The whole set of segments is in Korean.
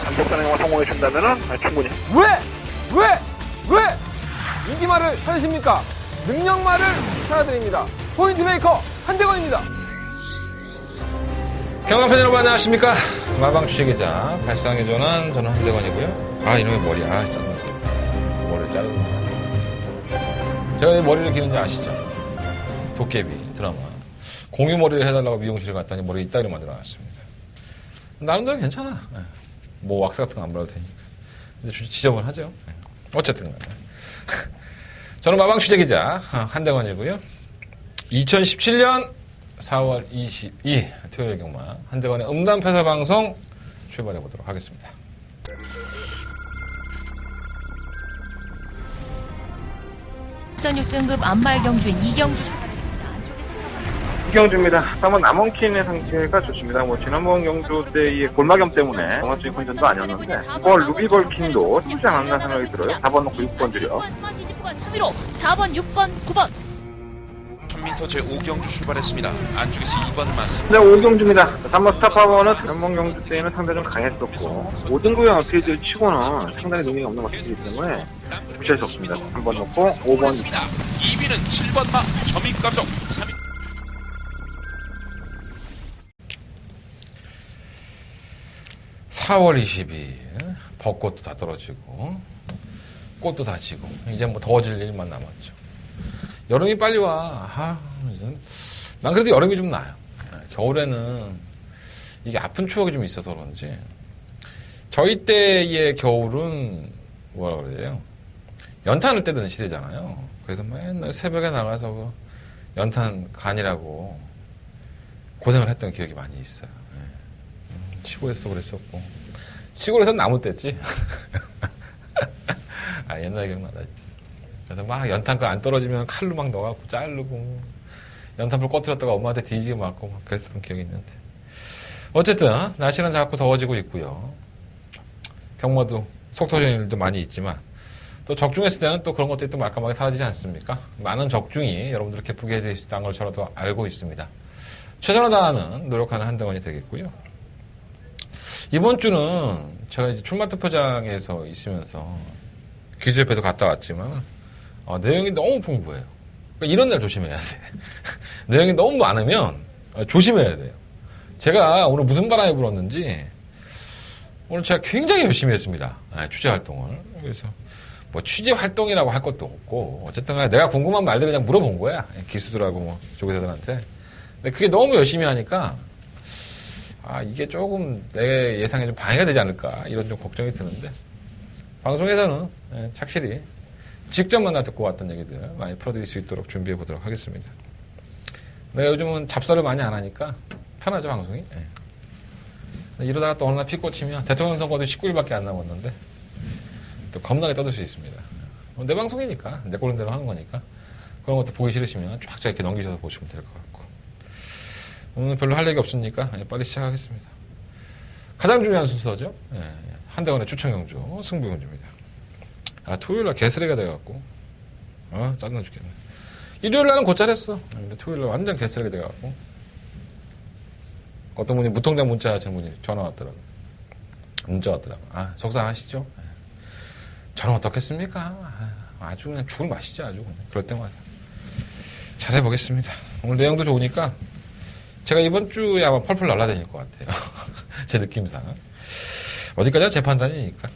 단독단행만 성공해 준다면은 충분히. 왜 인기말을 찾으십니까? 능력말을 찾아드립니다. 포인트 메이커 한대건입니다. 경남팬 여러분 안녕하십니까? 마방 취재기자 발상의 전환 저는 한대건이고요. 아 이놈의 머리 짠나 머리를 자르고 제가 왜 머리를 기는지 아시죠? 도깨비 드라마 공유 머리를 해달라고 미용실에 갔더니 머리 이따위로 만들어놨습니다. 나름대로 괜찮아. 뭐 왁스 같은 거 안 발라도 되니까. 근데 지저분하죠. 어쨌든 저는 마방 취재기자 한대건이고요. 2017년 4월 22일 토요일 경마 한대건의 음담패설 방송 출발해 보도록 하겠습니다. 부산 6등급 안말 경주인 이경주 출발했습니다. 안쪽에서 4번. 이경주입니다. 한번 남원킨의 상태가 좋습니다. 지난번 경주 때의 골마겸 때문에 정상적인 컨디션도 아니었는데 이번 루비걸킨도 쉽지 않았나 생각이 들어요. 4번 놓고 6번 드려. 스마트 지프가 3위로 4번, 6번, 9번. 천민서 제5경주 출발했습니다. 안쪽에서 2번 맞습니다. 네, 오경주입니다. 3번 스타파워는 지난번 경주 때에는 상당히 좀 강했었고 5등급의 어필들 치고는 상당히 능력이 없는 것이기 때문에 무시할 수 없습니다. 3번 놓고 5번 2위는 7번 마 점입가속 3위 4월 22일 벚꽃도 다 떨어지고 꽃도 다 지고 이제 뭐 더워질 일만 남았죠. 여름이 빨리 와. 난 그래도 여름이 좀 나아요. 겨울에는 이게 아픈 추억이 좀 있어서 그런지 저희 때의 겨울은 뭐라 그래야 돼요? 연탄을 떼던 시대잖아요. 그래서 맨날 새벽에 나가서 연탄 간이라고 고생을 했던 기억이 많이 있어요. 시골에서도 그랬었고 시골에서는 나무 뗐지. 옛날 기억나다. 그래서 막 연탄가 안 떨어지면 칼로 막 넣어갖고 자르고 연탄불 꺼뜨렸다가 엄마한테 뒤지게 맞고 막 그랬었던 기억이 있는데 어쨌든 날씨는 자꾸 더워지고 있고요. 경마도 속 터지는 일도 많이 있지만 또 적중했을 때는 또 그런 것들이 또 말끔하게 사라지지 않습니까? 많은 적중이 여러분들을 기쁘게 해드릴 수 있다는 걸 저라도 알고 있습니다. 최선을 다하는 노력하는 한대건이 되겠고요. 이번 주는 제가 이제 출마투표장에서 있으면서 기수협회도 갔다 왔지만 내용이 너무 풍부해요. 그러니까 이런 날 조심해야 돼. 내용이 너무 많으면 조심해야 돼요. 제가 오늘 무슨 바람이 불었는지 오늘 제가 굉장히 열심히 했습니다. 취재 활동을. 그래서 뭐 취재 활동이라고 할 것도 없고 어쨌든 간에 내가 궁금한 말들 그냥 물어본 거야. 기수들하고 뭐 조교사들한테. 근데 그게 너무 열심히 하니까 이게 조금 내 예상에 좀 방해가 되지 않을까 이런 좀 걱정이 드는데 방송에서는 착실히 직접 만나 듣고 왔던 얘기들 많이 풀어드릴 수 있도록 준비해 보도록 하겠습니다. 내가 요즘은 잡설을 많이 안 하니까 편하죠 방송이. 이러다가 또 어느 날 피 꽂히면 대통령 선거도 19일밖에 안 남았는데 또 겁나게 떠들 수 있습니다. 내 방송이니까 내 꼴은 대로 하는 거니까 그런 것도 보기 싫으시면 쫙쫙 이렇게 넘기셔서 보시면 될 것 같고 오늘 별로 할 얘기 없으니까 빨리 시작하겠습니다. 가장 중요한 순서죠. 한대건의 추천경주 승부경주입니다. 토요일날 개쓰레기가 돼갖고 짜증나 죽겠네. 일요일날은 곧 잘했어. 근데 토요일날 완전 개쓰레기가 돼갖고 어떤 분이 무통장 문자 하시는 분이 전화 왔더라고. 문자 왔더라고. 속상하시죠? 저는 어떻겠습니까? 아주 그냥 죽을 맛이죠. 아주 그냥. 그럴 때마다 잘해보겠습니다. 오늘 내용도 좋으니까 제가 이번 주에 아마 펄펄 날아다닐 것 같아요. 제 느낌상. 어디까지나 제 판단이니까.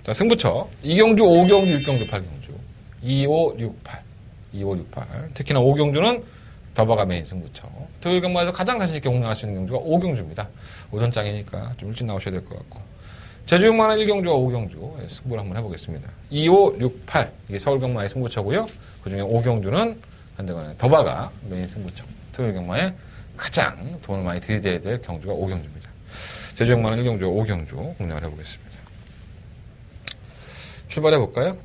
자, 승부처. 2경주, 5경주, 6경주, 8경주. 2, 5, 6, 8. 2, 5, 6, 8. 특히나 5경주는 더바가 메인 승부처. 토요일 경마에서 가장 자신있게 공략할 수 있는 경주가 5경주입니다. 오전장이니까 좀 일찍 나오셔야 될 것 같고. 제주 경마는 1경주와 5경주 승부를 한번 해보겠습니다. 2, 5, 6, 8. 이게 서울 경마의 승부처고요. 그 중에 5경주는 한대건의 더바가 메인 승부처. 토요일 경마에 가장 돈을 많이 들이대야 될 경주가 5경주입니다. 제주 경마는 1경주와 5경주 공략을 해보겠습니다. 출발해볼까요?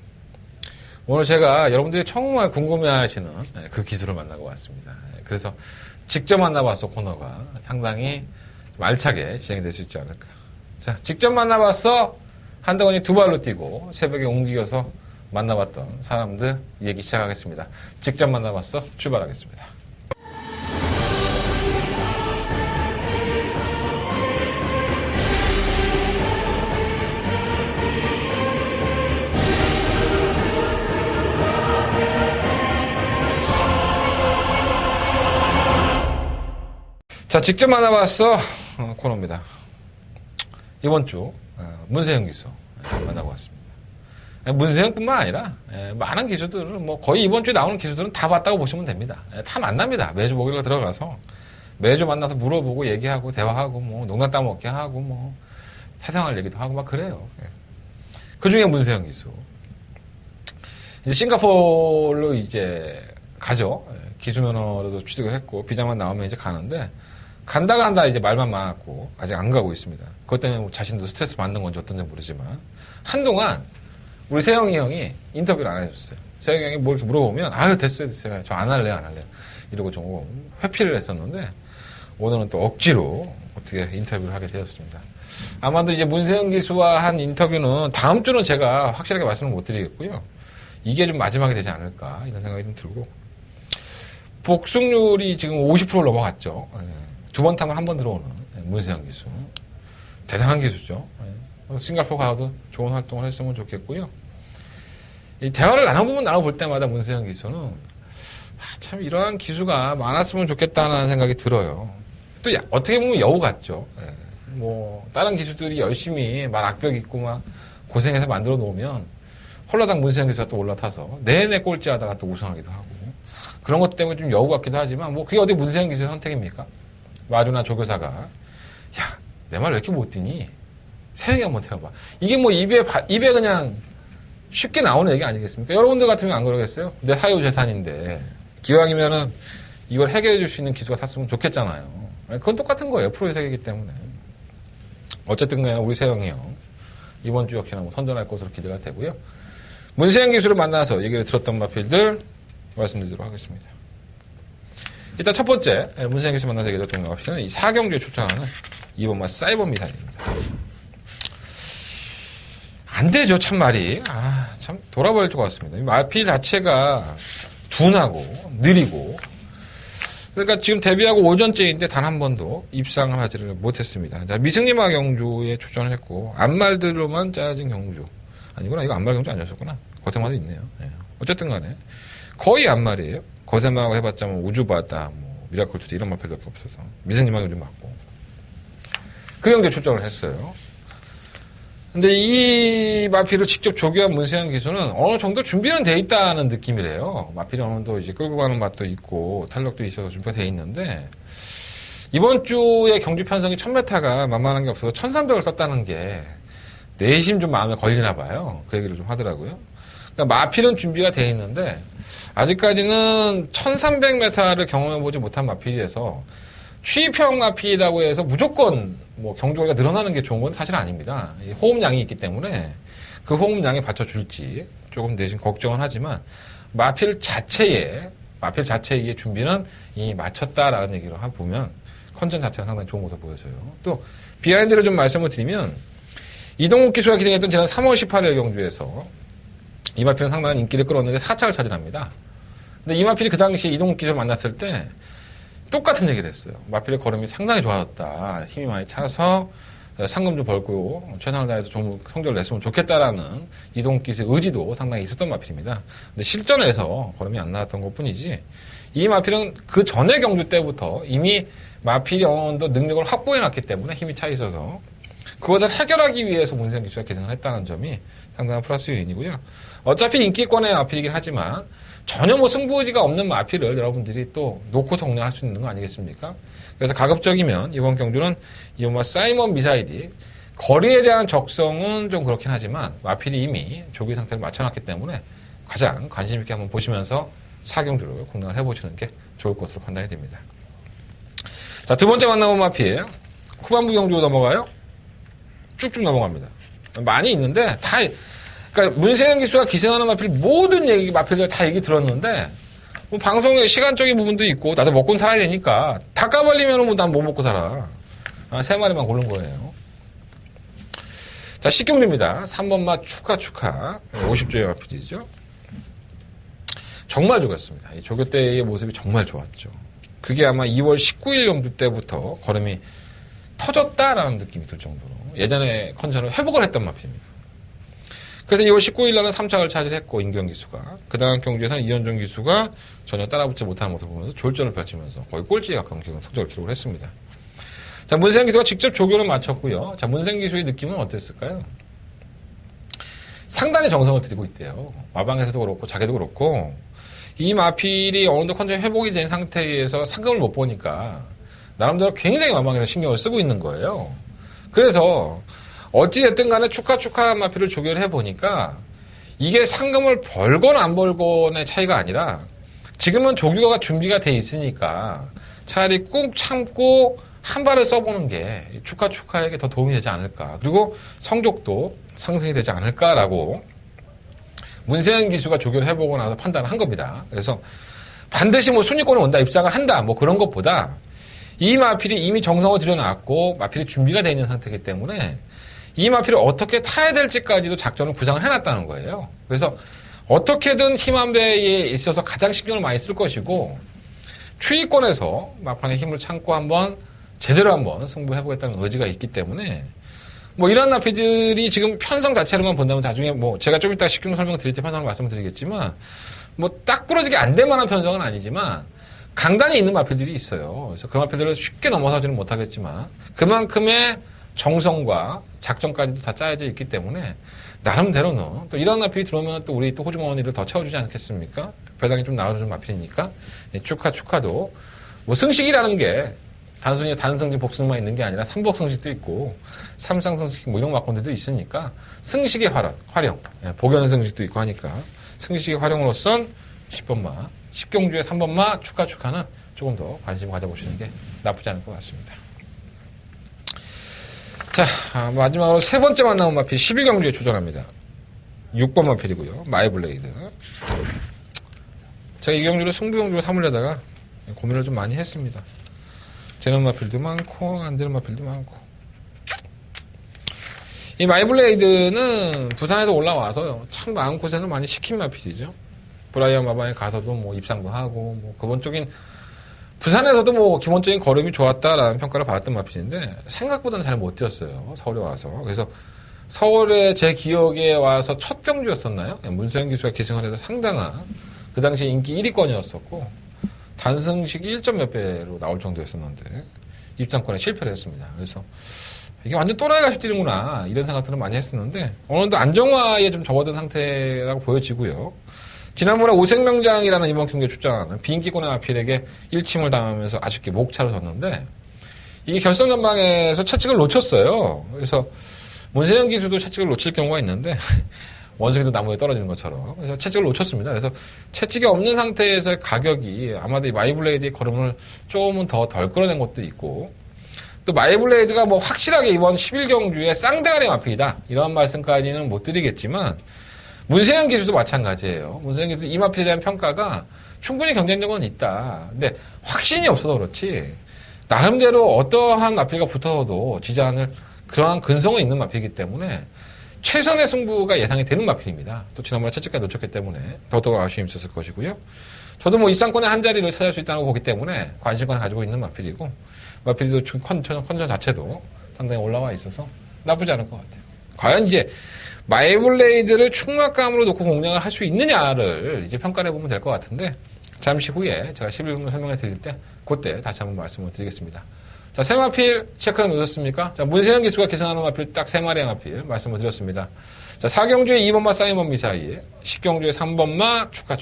오늘 제가 여러분들이 정말 궁금해하시는 그 기술을 만나고 왔습니다. 그래서 직접 만나봤어 코너가 상당히 좀 알차게 진행이 될 수 있지 않을까. 자, 직접 만나봤어 한대건이 두 발로 뛰고 새벽에 움직여서 만나봤던 사람들 얘기 시작하겠습니다. 직접 만나봤어 출발하겠습니다. 자, 직접 만나봤어. 코너입니다. 이번 주, 문세영 기수 만나고 왔습니다. 문세영뿐만 아니라, 많은 기수들은, 뭐, 거의 이번 주에 나오는 기수들은 다 봤다고 보시면 됩니다. 다 만납니다. 매주 목요일에 들어가서. 매주 만나서 물어보고, 얘기하고, 대화하고, 뭐, 농담 따먹게 하고, 뭐, 사생활 얘기도 하고, 막 그래요. 그 중에 문세영 기수. 이제 싱가포르로 이제 가죠. 기수면허로도 취득을 했고, 비자만 나오면 이제 가는데, 간다 이제 말만 많았고 아직 안 가고 있습니다. 그것 때문에 뭐 자신도 스트레스 받는 건지 어떤지 모르지만 한동안 우리 세영이 형이 인터뷰를 안 해줬어요. 세영이 형이 뭘 이렇게 물어보면 아유 됐어요. 저 안 할래요. 이러고 좀 회피를 했었는데 오늘은 또 억지로 어떻게 인터뷰를 하게 되었습니다. 아마도 이제 문세영 기수와 한 인터뷰는 다음 주는 제가 확실하게 말씀을 못 드리겠고요. 이게 좀 마지막이 되지 않을까 이런 생각이 좀 들고 복승률이 지금 50% 넘어갔죠. 두 번 타면 한 번 들어오는 문세영 기수. 대단한 기수죠. 싱가포르 가도 좋은 활동을 했으면 좋겠고요. 이 대화를 나눠볼 때마다 문세영 기수는 참 이러한 기수가 많았으면 좋겠다는 생각이 들어요. 또 어떻게 보면 여우 같죠. 뭐 다른 기수들이 열심히 말 악벽 있고 막 고생해서 만들어 놓으면 홀라당 문세영 기수가 또 올라타서 내내 꼴찌하다가 또 우승하기도 하고 그런 것 때문에 좀 여우 같기도 하지만 뭐 그게 어디 문세영 기수의 선택입니까? 마주나 조교사가 야, 내 말 왜 이렇게 못 듣니? 세영이 한번 태워봐. 이게 뭐 입에 그냥 쉽게 나오는 얘기 아니겠습니까? 여러분들 같으면 안 그러겠어요? 내 사유재산인데 기왕이면은 이걸 해결해 줄 수 있는 기수가 탔으면 좋겠잖아요. 그건 똑같은 거예요. 프로의 세계이기 때문에. 어쨌든 간에 우리 세영이 형 이번 주 역시나 뭐 선전할 것으로 기대가 되고요. 문세영 기수를 만나서 얘기를 들었던 마필들 말씀드리도록 하겠습니다. 일단 첫 번째 문세영 기수 만나서 얘기를 들었던 마필은 이 사경주에 출전하는 이번 사이버 미사일입니다. 안 되죠, 참 말이. 참 돌아버릴 것 같습니다. 이 마필 자체가 둔하고 느리고 그러니까 지금 데뷔하고 오전째인데 단 한 번도 입상을 하지를 못했습니다. 자, 미승리마 경주에 출전을 했고 암말들로만 짜진 경주 아니구나. 이거 암말 경주 아니었었구나. 거세마도 있네요. 어쨌든 간에 거의 암말이에요. 거세마라고 해봤자 뭐 우주바다, 뭐 미라클2D 이런 말패밖에 없어서 미승리마 경주 맞고 그 경주에 출전을 했어요. 근데 이 마필을 직접 조교한 문세영 기수는 어느 정도 준비는 돼 있다는 느낌이래요. 마필이 어느 정도 이제 끌고 가는 맛도 있고 탄력도 있어서 준비가 돼 있는데 이번 주에 경주 편성이 1000m가 만만한 게 없어서 1300을 썼다는 게 내심 좀 마음에 걸리나 봐요. 그 얘기를 좀 하더라고요. 그러니까 마필은 준비가 돼 있는데 아직까지는 1300m를 경험해보지 못한 마필이라서 취입형 마필이라고 해서 무조건 뭐 경주거리가 늘어나는 게 좋은 건 사실 아닙니다. 호흡량이 있기 때문에 그 호흡량에 받쳐줄지 조금 내심 걱정은 하지만 마필 자체의 준비는 이미 마쳤다라는 얘기를 보면 컨전 자체가 상당히 좋은 것으로 보여져요. 또 비하인드를 좀 말씀을 드리면 이동욱 기수가 기등했던 지난 3월 18일 경주에서 이 마필은 상당한 인기를 끌었는데 4착을 차지합니다. 근데 이 마필이 그 당시에 이동욱 기수를 만났을 때 똑같은 얘기를 했어요. 마필의 걸음이 상당히 좋아졌다. 힘이 많이 차서 상금 좀 벌고 최선을 다해서 좀 성적을 냈으면 좋겠다라는 이동욱 기수의 의지도 상당히 있었던 마필입니다. 근데 실전에서 걸음이 안 나왔던 것뿐이지 이 마필은 그 전의 경주 때부터 이미 마필이 어느 정도 능력을 확보해놨기 때문에 힘이 차 있어서 그것을 해결하기 위해서 문세영 기수가 계승을 했다는 점이 상당한 플러스 요인이고요. 어차피 인기권의 마필이긴 하지만 전혀 뭐 승부의지가 없는 마필을 여러분들이 또 놓고서 공략할 수 있는 거 아니겠습니까? 그래서 가급적이면 이번 경주는 이번 사이먼 미사일이 거리에 대한 적성은 좀 그렇긴 하지만 마필이 이미 조기 상태를 맞춰놨기 때문에 가장 관심 있게 한번 보시면서 4경주를 공략을 해보시는 게 좋을 것으로 판단이 됩니다. 자, 두 번째 만나본 마필 후반부 경주 넘어가요. 쭉쭉 넘어갑니다. 많이 있는데 그러니까 문세영 기수가 기승하는 모든 마필들 다 얘기 들었는데 뭐 방송의 시간적인 부분도 있고 나도 먹고 살아야 되니까 다 까발리면 뭐 난 못 먹고 살아. 3마리만 고른 거예요. 자, 식경주입니다. 3번 마 축하 50조의 마필이죠. 정말 좋았습니다. 이 조교 때의 모습이 정말 좋았죠. 그게 아마 2월 19일 경주 때부터 걸음이 터졌다라는 느낌이 들 정도로 예전에 컨디션을 회복을 했던 마필입니다. 그래서 2월 19일 날은 3착을 차지했고, 임규영 기수가. 그 다음 경주에서는 이현종 기수가 전혀 따라붙지 못하는 모습을 보면서 졸전을 펼치면서 거의 꼴찌에 가까운 성적을 기록을 했습니다. 자, 문세영 기수가 직접 조교를 마쳤고요. 자, 문세영 기수의 느낌은 어땠을까요? 상당히 정성을 들이고 있대요. 마방에서도 그렇고, 자기도 그렇고, 이 마필이 어느 정도 컨디션이 회복이 된 상태에서 상금을 못 보니까, 나름대로 굉장히 마방에서 신경을 쓰고 있는 거예요. 그래서, 어찌됐든 간에 축하 마필을 조교를 해보니까, 이게 상금을 벌거나 안 벌거나의 차이가 아니라, 지금은 조교가 준비가 돼 있으니까, 차라리 꾹 참고, 한 발을 써보는 게 축하에게 더 도움이 되지 않을까. 그리고 성적도 상승이 되지 않을까라고 문세현 기수가 조교를 해보고 나서 판단을 한 겁니다. 그래서 반드시 뭐 순위권에 온다, 입상을 한다, 뭐 그런 것보다 이 마필이 이미 정성을 들여놨고 마필이 준비가 되어 있는 상태이기 때문에 이 마필을 어떻게 타야 될지까지도 작전을 구상을 해놨다는 거예요. 그래서 어떻게든 힘한배에 있어서 가장 신경을 많이 쓸 것이고 추위권에서 막판에 힘을 참고 제대로 한번 승부를 해보겠다는 의지가 있기 때문에 뭐 이런 나피들이 지금 편성 자체로만 본다면 나중에 뭐 제가 좀 이따 식중 설명 드릴 때 편성을 말씀을 드리겠지만 뭐 딱 부러지게 안 될 만한 편성은 아니지만 강단이 있는 마필들이 있어요. 그래서 그 마필들을 쉽게 넘어서지는 못하겠지만 그만큼의 정성과 작전까지도 다 짜여져 있기 때문에 나름대로는 또 이런 마필이 들어오면 또 우리 또 호주머니를 더 채워주지 않겠습니까? 배당이 좀 나와주는 마필이니까 축하도 뭐 승식이라는 게 단순히 단승식, 복승만 있는 게 아니라 삼복승식도 있고 삼상승식 뭐 이런 막건들도 있으니까 승식의 활용, 복연승식도 있고 하니까 승식의 활용으로선 10번마, 10경주의 3번마 축하는 조금 더 관심을 가져보시는 게 나쁘지 않을 것 같습니다. 자, 마지막으로 세 번째 만나온 마필 11경주에 출전합니다. 6번 마필이고요. 마이블레이드. 제가 이 경주를 승부경주로 삼으려다가 고민을 좀 많이 했습니다. 되는 마필도 많고 안 되는 마필도 많고 이 마이블레이드는 부산에서 올라와서 참 마음고생을 많이 시킨 마필이죠. 브라이언 마방에 가서도 뭐 입상도 하고 뭐 기본적인 부산에서도 뭐 기본적인 걸음이 좋았다라는 평가를 받았던 마필인데 생각보다는 잘 못 뛰었어요. 서울에 와서. 그래서 서울에 제 기억에 와서 첫 경주였었나요? 문세영 기수가 기승을 해서 상당한 그 당시 인기 1위권이었었고 단승식 1점 몇 배로 나올 정도였었는데 입상권에 실패를 했습니다. 그래서 이게 완전 또라이가 뛰는구나 이런 생각들을 많이 했었는데 어느 정도 안정화에 좀 접어든 상태라고 보여지고요. 지난번에 오색명장이라는 이번 경기에 출전하는 비인기권의 마필에게 1침을 당하면서 아쉽게 목차로 졌는데 이게 결승 전방에서 채찍을 놓쳤어요. 그래서 문세영 기수도 채찍을 놓칠 경우가 있는데 원숭이도 나무에 떨어지는 것처럼. 그래서 채찍을 놓쳤습니다. 그래서 채찍이 없는 상태에서의 가격이 아마도 이 마이블레이드의 걸음을 조금은 더 덜 끌어낸 것도 있고 또 마이블레이드가 뭐 확실하게 이번 11경주에 쌍대가리 마필이다. 이런 말씀까지는 못 드리겠지만 문세영 기수도 마찬가지예요. 문세영 기수 이 마필에 대한 평가가 충분히 경쟁력은 있다. 근데 확신이 없어서 그렇지 나름대로 어떠한 마필과 붙어도 지지 않을 그러한 근성은 있는 마필이기 때문에 최선의 승부가 예상이 되는 마필입니다. 또 지난번에 채찍까지 놓쳤기 때문에 더더욱 아쉬움이 있었을 것이고요. 저도 뭐 입상권의 한 자리를 찾을 수 있다고 보기 때문에 관심권을 가지고 있는 마필이고 마필도 컨디션 자체도 상당히 올라와 있어서 나쁘지 않을 것 같아요. 과연 이제 마이블레이드를 충막감으로 놓고 공략을 할 수 있느냐를 이제 평가를 해보면 될 것 같은데 잠시 후에 제가 11분 설명해 드릴 때 그때 다시 한번 말씀을 드리겠습니다. 자, 세 마필 체크해 놓으셨습니까? 자, 문세현 기수가 기승하는 마필 딱 세 마리의 마필 말씀을 드렸습니다. 자, 4경주에 2번마 사이먼 미사일, 10경주에 3번마 축하,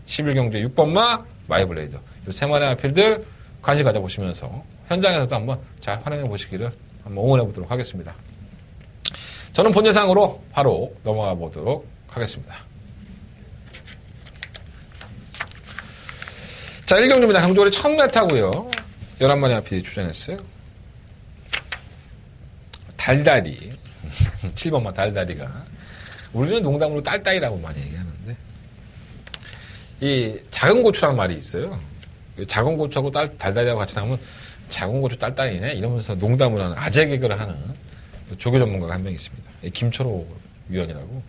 11경주에 6번마 마이블레이드. 이 세 마리의 마필들 관심 가져보시면서 현장에서도 한번 잘 활용해 보시기를 한번 응원해 보도록 하겠습니다. 저는 본 예상으로 바로 넘어가 보도록 하겠습니다. 자, 1경주입니다. 경주월이 1000m고요. 11마리 마필이 출전했어요. 달달이 7번마 달달이가 우리는 농담으로 딸딸이라고 많이 얘기하는데 이 작은 고추란 말이 있어요. 작은 고추하고 달달이하고 같이 나오면 작은 고추 딸딸이네 이러면서 농담을 하는 아재 개그를 하는 조교 전문가가 한 명 있습니다. 김철호 위원이라고.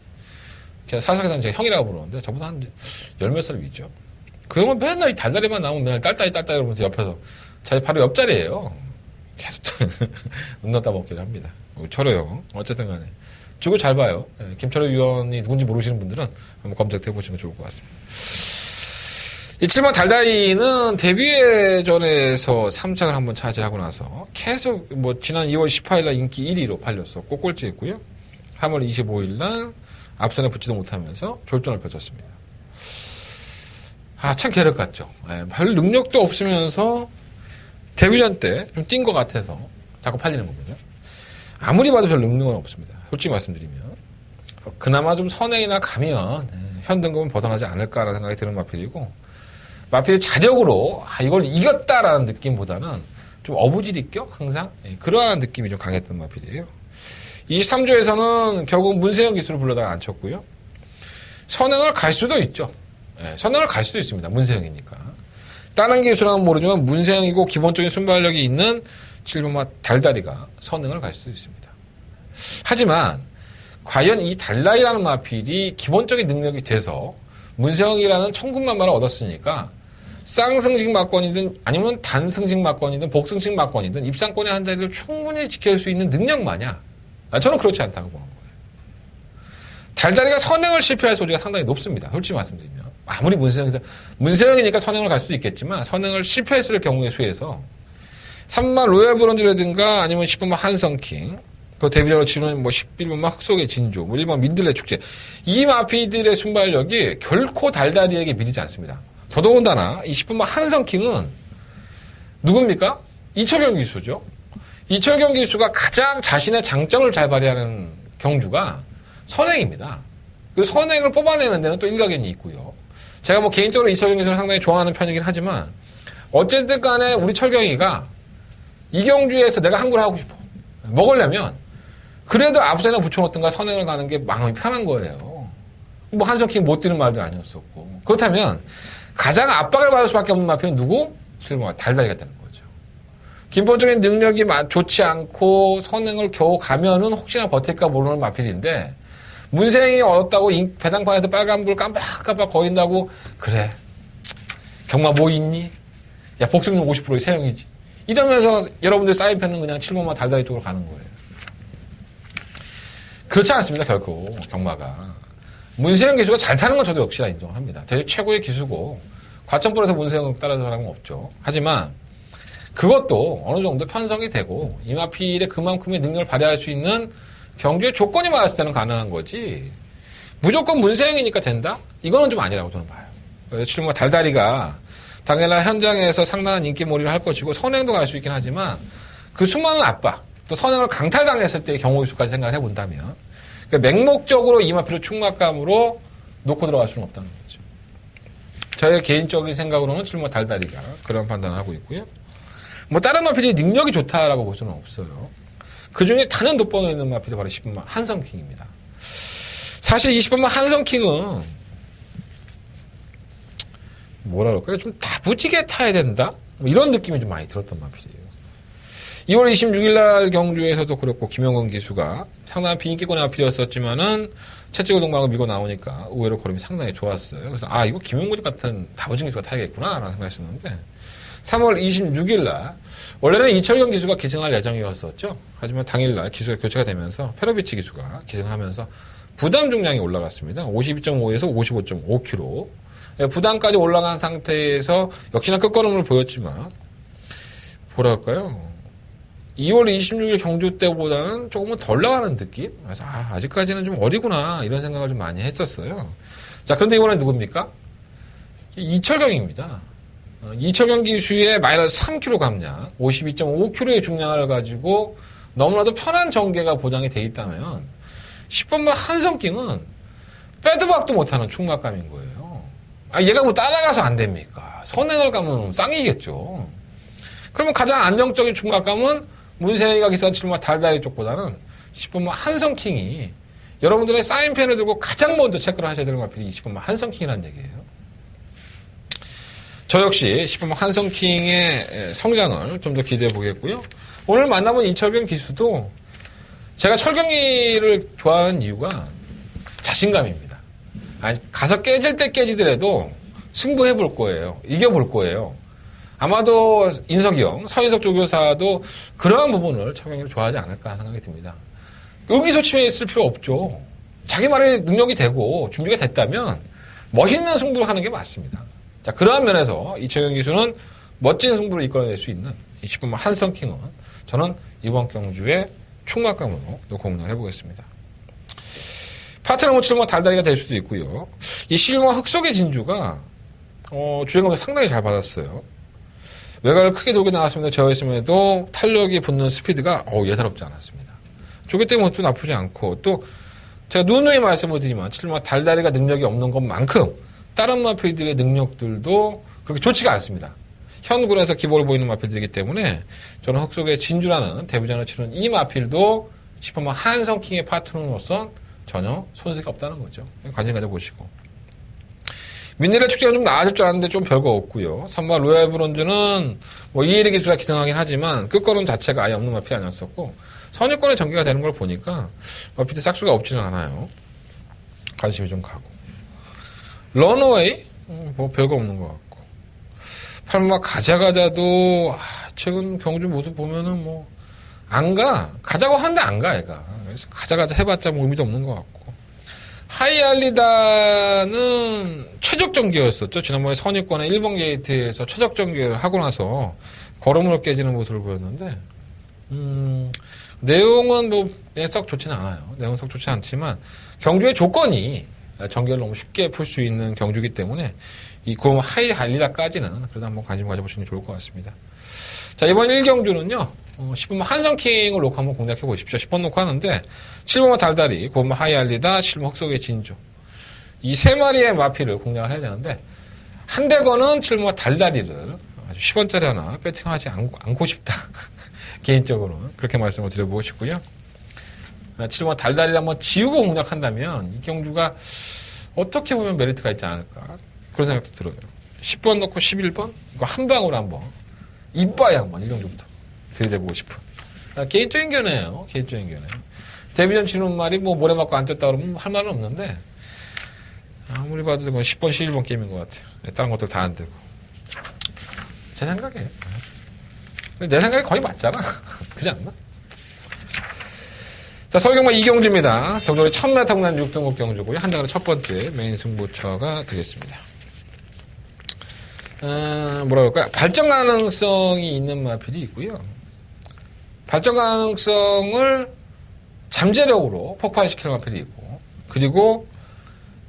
그냥 사석에서는 제가 형이라고 부르는데 저보다 한 10몇 살 위죠. 그 형은 맨날 이 달달이만 나오면 맨날 딸딸이 이러면서 옆에서 자기 바로 옆자리예요. 계속 눈 넣다 먹기를 합니다. 철호 형 어쨌든 간에 저거 잘 봐요. 예, 김철호 위원이 누군지 모르시는 분들은 한번 검색해 보시면 좋을 것 같습니다. 이 7번 달다이는 데뷔회전에서 3착을 한번 차지하고 나서 계속 지난 2월 18일날 인기 1위로 팔렸었고 꼴찌했고요. 3월 25일날 앞선에 붙지도 못하면서 졸전을 펼쳤습니다. 참 계륵 같죠. 예, 별 능력도 없으면서 데뷔전 때 좀 뛴 것 같아서 자꾸 팔리는 거거든요. 아무리 봐도 별 능력은 없습니다. 솔직히 말씀드리면. 그나마 좀 선행이나 가면 현등급은 벗어나지 않을까라는 생각이 드는 마필이고, 마필이 자력으로 이걸 이겼다라는 느낌보다는 좀 어부지리격 항상 그러한 느낌이 좀 강했던 마필이에요. 23조에서는 결국 문세영 기수를 불러다가 안 쳤고요. 선행을 갈 수도 있죠. 선행을 갈 수도 있습니다. 문세영이니까. 다른 기수랑은 모르지만 문세영이고 기본적인 순발력이 있는 7번마 달다리가 선행을 갈 수도 있습니다. 하지만 과연 이 달라이라는 마필이 기본적인 능력이 돼서 문세영이라는 천군만마를 얻었으니까 쌍승식 막권이든 아니면 단승식 막권이든 복승식 막권이든 입상권의 한 자리를 충분히 지킬 수 있는 능력 마냐? 저는 그렇지 않다고 보는 거예요. 달다리가 선행을 실패할 소지가 상당히 높습니다. 솔직히 말씀드리면. 아무리 문세영이니까 선행을 갈 수도 있겠지만 선행을 실패했을 경우의 수에서 3번 로얄브론즈라든가 아니면 10번만 한성킹, 그 데뷔작을 치르는 11번만 흑속의 진주, 1번 민들레 축제. 이 마피들의 순발력이 결코 달다리에게 미리지 않습니다. 더더군다나 이 10번만 한성킹은 누굽니까? 이철경 기수죠. 이철경 기수가 가장 자신의 장점을 잘 발휘하는 경주가 선행입니다. 그 선행을 뽑아내는 데는 또 일가견이 있고요. 제가 개인적으로 이철경 기수를 상당히 좋아하는 편이긴 하지만 어쨌든 간에 우리 철경이가 이 경주에서 내가 한구를 하고 싶어. 먹으려면 그래도 앞선에 붙여놓든가 선행을 가는 게 마음이 편한 거예요. 한성킹 못 뛰는 말도 아니었었고. 그렇다면 가장 압박을 받을 수밖에 없는 마피는 누구? 실버 달다리가 되는 거죠. 기본적인 능력이 좋지 않고 선행을 겨우 가면은 혹시나 버틸까 모르는 마필인데 문세영이 얻었다고 배당판에서 빨간불 깜빡깜빡 거린다고 그래 경마 뭐 있니? 야 복승률 50%의 세영이지. 이러면서 여러분들 사인펜은 그냥 7번만 달다리 쪽으로 가는 거예요. 그렇지 않습니다. 결코 경마가. 문세영 기수가 잘 타는 건 저도 역시나 인정을 합니다. 대체 최고의 기수고 과천볼에서 문세영 따라서 사람은 없죠. 하지만 그것도 어느 정도 편성이 되고 이마필에 그만큼의 능력을 발휘할 수 있는 경주의 조건이 맞았을 때는 가능한 거지 무조건 문세영이니까 된다? 이거는 좀 아니라고 저는 봐요. 지금 달다리가 당연히 현장에서 상당한 인기몰이를 할 것이고 선행도 갈 수 있긴 하지만 그 수많은 압박 또 선행을 강탈당했을 때의 경우의 수까지 생각을 해본다면 그러니까 맹목적으로 이마필을 충막감으로 놓고 들어갈 수는 없다는 거죠. 저의 개인적인 생각으로는 지금 달다리가 그런 판단을 하고 있고요. 다른 마필이 능력이 좋다라고 볼 수는 없어요. 그 중에 단연 돋보이는 있는 마필이 바로 10번만 한성킹입니다. 사실 20번만 한성킹은 뭐라 그럴까요? 좀 다부지게 타야 된다? 이런 느낌이 좀 많이 들었던 마필이에요. 2월 26일 날 경주에서도 그렇고 김영건 기수가 상당한 비인기권의 마필이었었지만은 채찍을 동방을 밀고 나오니까 의외로 걸음이 상당히 좋았어요. 그래서 이거 김영건 같은 다부진 기수가 타야겠구나 라는 생각했었는데 3월 26일 날 원래는 이철경 기수가 기승할 예정이었었죠. 하지만 당일날 기수가 교체가 되면서 페로비치 기수가 기승을 하면서 부담 중량이 올라갔습니다. 52.5에서 55.5kg. 부담까지 올라간 상태에서 역시나 끝걸음을 보였지만 뭐랄까요? 2월 26일 경주 때보다는 조금은 덜 나가는 느낌? 그래서 아직까지는 좀 어리구나 이런 생각을 좀 많이 했었어요. 자, 그런데 이번엔 누굽니까? 이철경입니다. 이철경 기수의 마이너스 3kg 감량, 52.5kg의 중량을 가지고 너무나도 편한 전개가 보장이 돼 있다면 10번만 한성킹은 빼도 박도 못하는 충막감인 거예요. 얘가 따라가서 안 됩니까? 선행을 가면 쌍이겠죠. 그러면 가장 안정적인 충막감은 문세영이가 기사한 7번만 달다리 쪽보다는 10번만 한성킹이 여러분들의 사인펜을 들고 가장 먼저 체크를 하셔야 되는 마필이 20번만 한성킹이라는 얘기예요. 저 역시 10번만 한성킹의 성장을 좀 더 기대해 보겠고요. 오늘 만나본 이철경 기수도 제가 철경이를 좋아하는 이유가 자신감입니다. 가서 깨질 때 깨지더라도 승부해 볼 거예요. 이겨 볼 거예요. 아마도 인석이 형, 서인석 조교사도 그러한 부분을 철경이를 좋아하지 않을까 생각이 듭니다. 의기소침해 있을 필요 없죠. 자기 말에 능력이 되고 준비가 됐다면 멋있는 승부를 하는 게 맞습니다. 자, 그러한 면에서 이청용 기수는 멋진 승부를 이끌어낼 수 있는 10번 한성킹은 저는 이번 경주의 총막감으로 놓고 운영을 해보겠습니다. 파트너무 7번 달다리가 될 수도 있고요. 이 11번 흑석의 진주가 주행감을 상당히 잘 받았어요. 외곽을 크게 돌게 나왔습니다. 저였음에도 탄력이 붙는 스피드가 예사롭지 않았습니다. 조개 때문에 또 나쁘지 않고 또 제가 누누이 말씀을 드리지만 7번 달다리가 능력이 없는 것만큼 다른 마필들의 능력들도 그렇게 좋지가 않습니다. 현군에서 기복을 보이는 마필들이기 때문에 저는 흑석의 진주라는 데뷔전을 치른 이 마필도 10번 한성킹의 파트너로서 전혀 손색이 없다는 거죠. 관심 가져보시고. 미네랄 축제가 좀 나아질 줄 알았는데 좀 별거 없고요. 3번 로얄 브론즈는 이해리 기수가 기승하긴 하지만 끝걸음 자체가 아예 없는 마필이 아니었었고 선입권에 전개가 되는 걸 보니까 마필의 싹수가 없지는 않아요. 관심이 좀 가고. 런어웨이? 별거 없는 것 같고. 8번 가자가자도 최근 경주 모습 보면은 안 가. 가자고 하는데 안 가, 애가. 그래서 가자가자 해봤자 의미도 없는 것 같고. 하이알리다는 최적 전개였었죠. 지난번에 선입권의 1번 게이트에서 최적 전개를 하고 나서 걸음으로 깨지는 모습을 보였는데, 내용은 썩 좋지는 않아요. 내용은 썩 좋지 않지만, 경주의 조건이 전개를 너무 쉽게 풀 수 있는 경주이기 때문에, 이 구름 하이알리다까지는 그래도 한번 관심 가져보시는 게 좋을 것 같습니다. 자, 이번 1경주는요, 10번 한성킹을 놓고 한번 공략해 보십시오. 10번 놓고 하는데, 7번 달다리, 9번 하이알리다, 7번 흑석의 진주. 이 세 마리의 마피를 공략을 해야 되는데, 한대건은 7번 달다리를 아주 10원짜리 하나 배팅하지 않고 싶다. 개인적으로는. 그렇게 말씀을 드려보고 싶고요. 7번 달다리를 한번 지우고 공략한다면, 이 경주가 어떻게 보면 메리트가 있지 않을까. 그런 생각도 들어요. 10번 넣고 11번? 이거 한 방으로 한번. 이빠이 한번, 1경주부터. 들이대보고 싶은. 개인적인 견해예요. 개인적인 견해. 데뷔전 치는 말이 모래 맞고 안 떴다 그러면 할 말은 없는데, 아무리 봐도 10번, 11번 게임인 것 같아요. 다른 것들 다 안 되고. 제 생각에. 내 생각이 거의 맞잖아. 그지 않나? 자, 서울경마 2경주입니다. 경주의 1000m 구간 6등급 경주고요. 한 장으로 첫 번째 메인 승부처가 되겠습니다. 뭐라 그럴까요? 발전 가능성이 있는 마필이 있고요. 발전 가능성을 잠재력으로 폭발시키는 마필이 있고, 그리고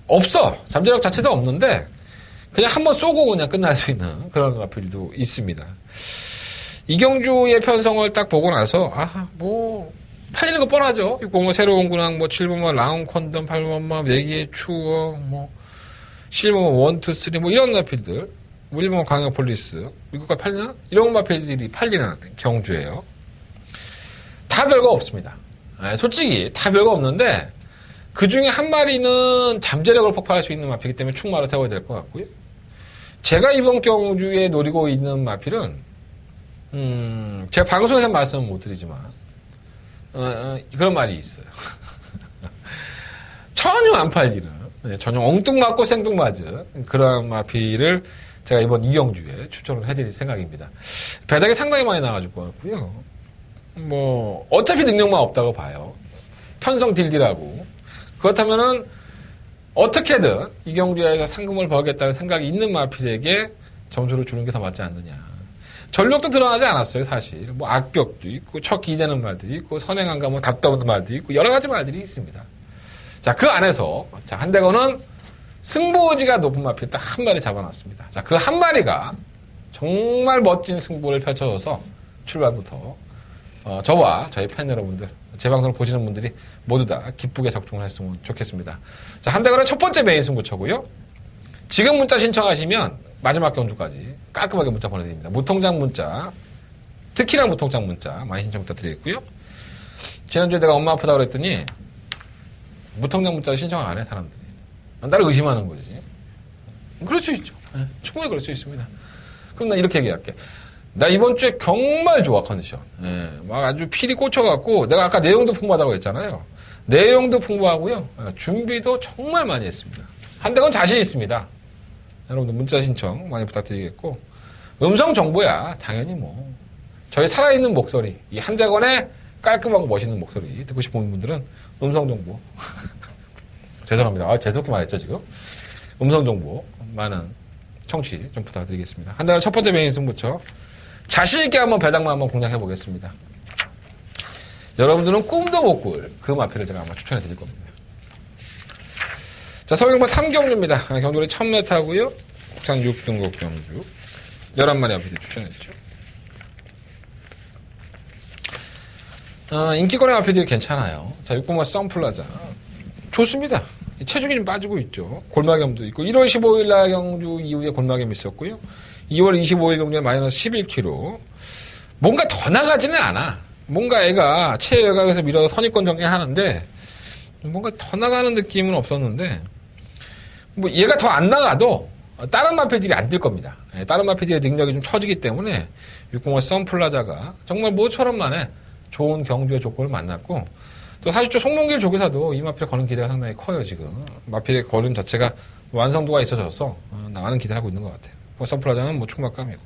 없어. 잠재력 자체도 없는데 그냥 한번 쏘고 그냥 끝날 수 있는 그런 마필도 있습니다. 이경주의 편성을 딱 보고 나서 팔리는 거 뻔하죠. 6번마 새로운 군항, 7번마 라운 컨덤, 8번마 내기의 추억, 11번마 1, 2, 3 이런 마필들, 1번마 광역 폴리스 이것까지 팔리나? 이런 마필들이 팔리는 경주예요. 다 별거 없습니다. 솔직히 다 별거 없는데 그 중에 한 마리는 잠재력을 폭발할 수 있는 마필이기 때문에 충마를 세워야 될 것 같고요. 제가 이번 경주에 노리고 있는 마필은 제가 방송에서 말씀은 못 드리지만 그런 말이 있어요. 전혀 안 팔리는 전혀 엉뚱맞고 생뚱맞은 그런 마필을 제가 이번 이경주에 추천을 해드릴 생각입니다. 배당이 상당히 많이 나와줄 것 같고요. 어차피 능력만 없다고 봐요. 편성 딜디라고. 그렇다면은 어떻게든 이경주에서 상금을 벌겠다는 생각이 있는 마필에게 점수를 주는 게 더 맞지 않느냐. 전력도 드러나지 않았어요, 사실. 악벽도 있고, 척 기대는 말도 있고, 선행한가 답답한 말도 있고, 여러 가지 말들이 있습니다. 자, 그 안에서, 한대건은 승부지가 높은 마필 딱 한 마리 잡아놨습니다. 자, 그 한 마리가 정말 멋진 승부를 펼쳐줘서 출발부터, 저와 저희 팬 여러분들, 제 방송을 보시는 분들이 모두 다 기쁘게 적중을 했으면 좋겠습니다. 자, 한대건은 첫 번째 메인 승부처고요. 지금 문자 신청하시면 마지막 경주까지 깔끔하게 문자 보내드립니다. 무통장 문자, 특히나 무통장 문자 많이 신청 부탁드리겠고요. 지난주에 내가 엄마 아프다고 그랬더니 무통장 문자를 신청 안 해, 사람들이. 나를 의심하는 거지. 그럴 수 있죠. 충분히 그럴 수 있습니다. 그럼 나 이렇게 얘기할게. 나 이번 주에 정말 좋아, 컨디션. 막 아주 필이 꽂혀갖고, 내가 아까 내용도 풍부하다고 했잖아요. 내용도 풍부하고요. 준비도 정말 많이 했습니다. 한대건 자신 있습니다. 여러분들 문자 신청 많이 부탁드리겠고, 음성 정보야, 당연히 저희 살아있는 목소리, 이 한대건의 깔끔하고 멋있는 목소리 듣고 싶은 분들은 음성정보 죄송합니다. 재수없게 말했죠 지금. 음성정보 많은 청취 좀 부탁드리겠습니다. 한 달 첫 번째 메인 승부처 자신있게 한번 배당만 한번 공략해보겠습니다. 여러분들은 꿈도 못 꿀 그 마피를 제가 아마 추천해드릴 겁니다. 자, 서울경마 3경주입니다. 경주리 1000m고요. 국산 6등급 경주 11마리 마피들 추천해주죠. 인기권의 마피들이 괜찮아요. 자, 6번마 선플라자 좋습니다. 체중이 좀 빠지고 있죠. 골마겸도 있고 1월 15일 날 경주 이후에 골마겸이 있었고요. 2월 25일 경주에 마이너스 11kg. 뭔가 더 나가지는 않아. 뭔가 애가 체외곽에서 밀어서 선입권 정리하는데 뭔가 더 나가는 느낌은 없었는데 뭐 얘가 더 안 나가도 다른 마피들이 안 뛸 겁니다. 다른 마피들의 능력이 좀 처지기 때문에 605 선플라자가 정말 모처럼 만에 좋은 경주의 조건을 만났고 또 사실 좀 송몽길 조교사도 이 마필에 거는 기대가 상당히 커요. 지금 마필의 걸음 자체가 완성도가 있어져서 나가는 기대를 하고 있는 것 같아요. 선플라자는 뭐 충막감이고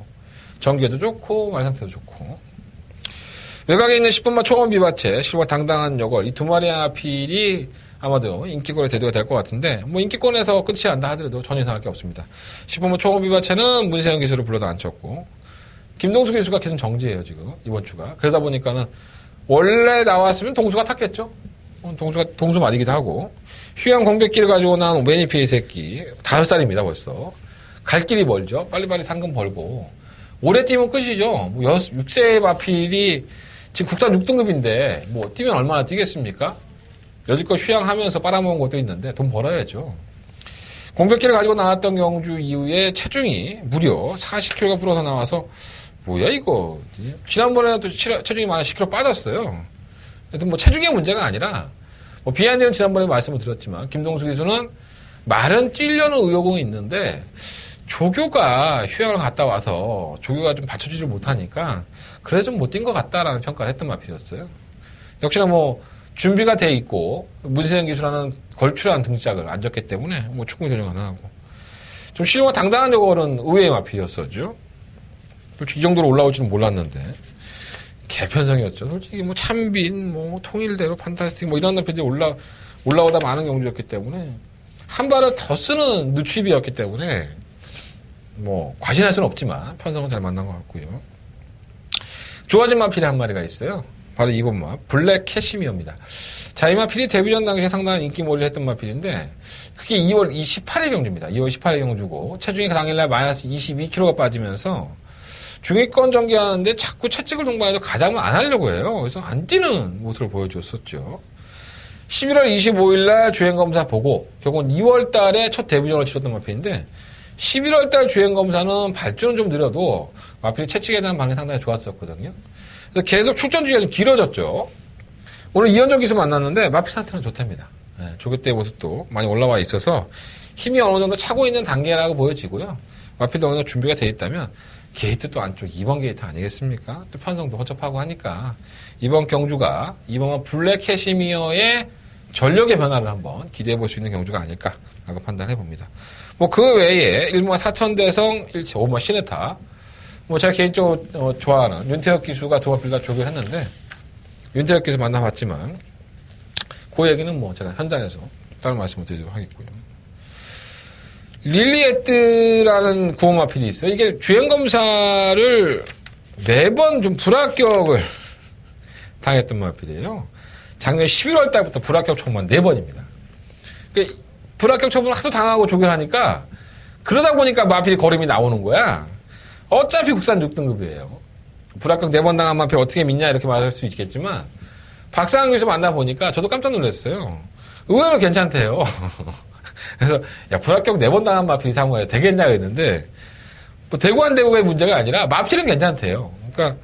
전개도 좋고 말 상태도 좋고 외곽에 있는 10번마 초원 비바체 실버 당당한 여걸 이 두 마리 마필이 아마도 인기권의 대두가 될 것 같은데 뭐 인기권에서 끝이 난다 하더라도 전혀 이상할 게 없습니다. 10번마 초원 비바체는 문세영 기수를 불러도 안 쳤고 김동수 기수가 계속 정지예요 지금 이번 주가. 그러다 보니까는 원래 나왔으면 동수가 탔겠죠. 동수 말이기도 하고 휴양 공백기를 가지고 나온 매니피의 새끼 5살입니다 벌써. 갈 길이 멀죠. 빨리빨리 상금 벌고 오래 뛰면 끝이죠. 뭐 6세 마필이 지금 국산 6등급인데 뭐 뛰면 얼마나 뛰겠습니까? 여지껏 휴양하면서 빨아먹은 것도 있는데 돈 벌어야죠. 공백기를 가지고 나왔던 경주 이후에 체중이 무려 40kg가 불어서 나와서 뭐야 이거 지난번에도 체중이 많이 10kg 빠졌어요. 하여튼 뭐 체중의 문제가 아니라 뭐 비하인드는 지난번에 말씀을 드렸지만 김동수 기수는 말은 뛰려는 의욕은 있는데 조교가 휴양을 갔다 와서 조교가 좀 받쳐주지 못하니까 그래서 좀 못 뛴 것 같다라는 평가를 했던 마필이었어요. 역시나 뭐 준비가 돼 있고 문세영 기수라는 걸출한 등짝을 안 졌기 때문에 뭐 충분히 전용 가능하고 좀 실용과 당당한 저거는 의외의 마필이었었죠. 솔직히 이 정도로 올라올 줄은 몰랐는데 개편성이었죠. 솔직히 뭐 참빈, 뭐 통일대로 판타스틱 뭐 이런 마필들이 올라오다 많은 경주였기 때문에 한 발을 더 쓰는 누취비였기 때문에 뭐 과신할 수는 없지만 편성은 잘 만난 것 같고요. 좋아진 마필이 한 마리가 있어요. 바로 2번 마 블랙 캐시미어입니다. 자, 이 마필이 데뷔전 당시에 상당한 인기몰이를 했던 마필인데 그게 2월 28일 경주입니다. 2월 18일 경주고 체중이 그 당일날 마이너스 22kg가 빠지면서 중위권 전개하는데 자꾸 채찍을 동반해서 가담을 안 하려고 해요. 그래서 안 뛰는 모습을 보여줬었죠. 11월 25일 날 주행검사 보고 결국은 2월 달에 첫 데뷔전을 치렀던 마필인데 11월 달 주행검사는 발주는 좀 느려도 마필이 채찍에 대한 반응이 상당히 좋았었거든요. 그래서 계속 출전 주기가 좀 길어졌죠. 오늘 이현정 기수 만났는데 마필 상태는 좋답니다. 조교 때의 모습도 많이 올라와 있어서 힘이 어느 정도 차고 있는 단계라고 보여지고요. 마필도 어느 정도 준비가 돼 있다면 게이트 또 안쪽 2번 게이트 아니겠습니까? 또 편성도 허접하고 하니까 이번 경주가 이번 블랙 캐시미어의 전력의 변화를 한번 기대해 볼 수 있는 경주가 아닐까라고 판단해 봅니다. 뭐 그 외에 1번 4천대성 1차 5번 시네타 뭐 제가 개인적으로 좋아하는 윤태혁 기수가 두 마필 다 조교를 했는데 윤태혁 기수 만나봤지만 그 얘기는 뭐 제가 현장에서 다른 말씀을 드리도록 하겠고요. 릴리에트라는 구호 마필이 있어요. 이게 주행검사를 매번 좀 불합격을 당했던 마필이에요. 작년 11월 달부터 불합격 처분만 4번입니다. 그러니까 불합격 처분을 하도 당하고 조교를 하니까 그러다 보니까 마필이 걸음이 나오는 거야. 어차피 국산 6등급이에요. 불합격 4번 당한 마필 어떻게 믿냐 이렇게 말할 수 있겠지만 박상규에서 만나보니까 저도 깜짝 놀랐어요. 의외로 괜찮대요. 그래서 야 불합격 4번 당한 마필 이상호야 되겠냐 그랬는데 뭐 되고 안 되고의 문제가 아니라 마필은 괜찮대요. 그러니까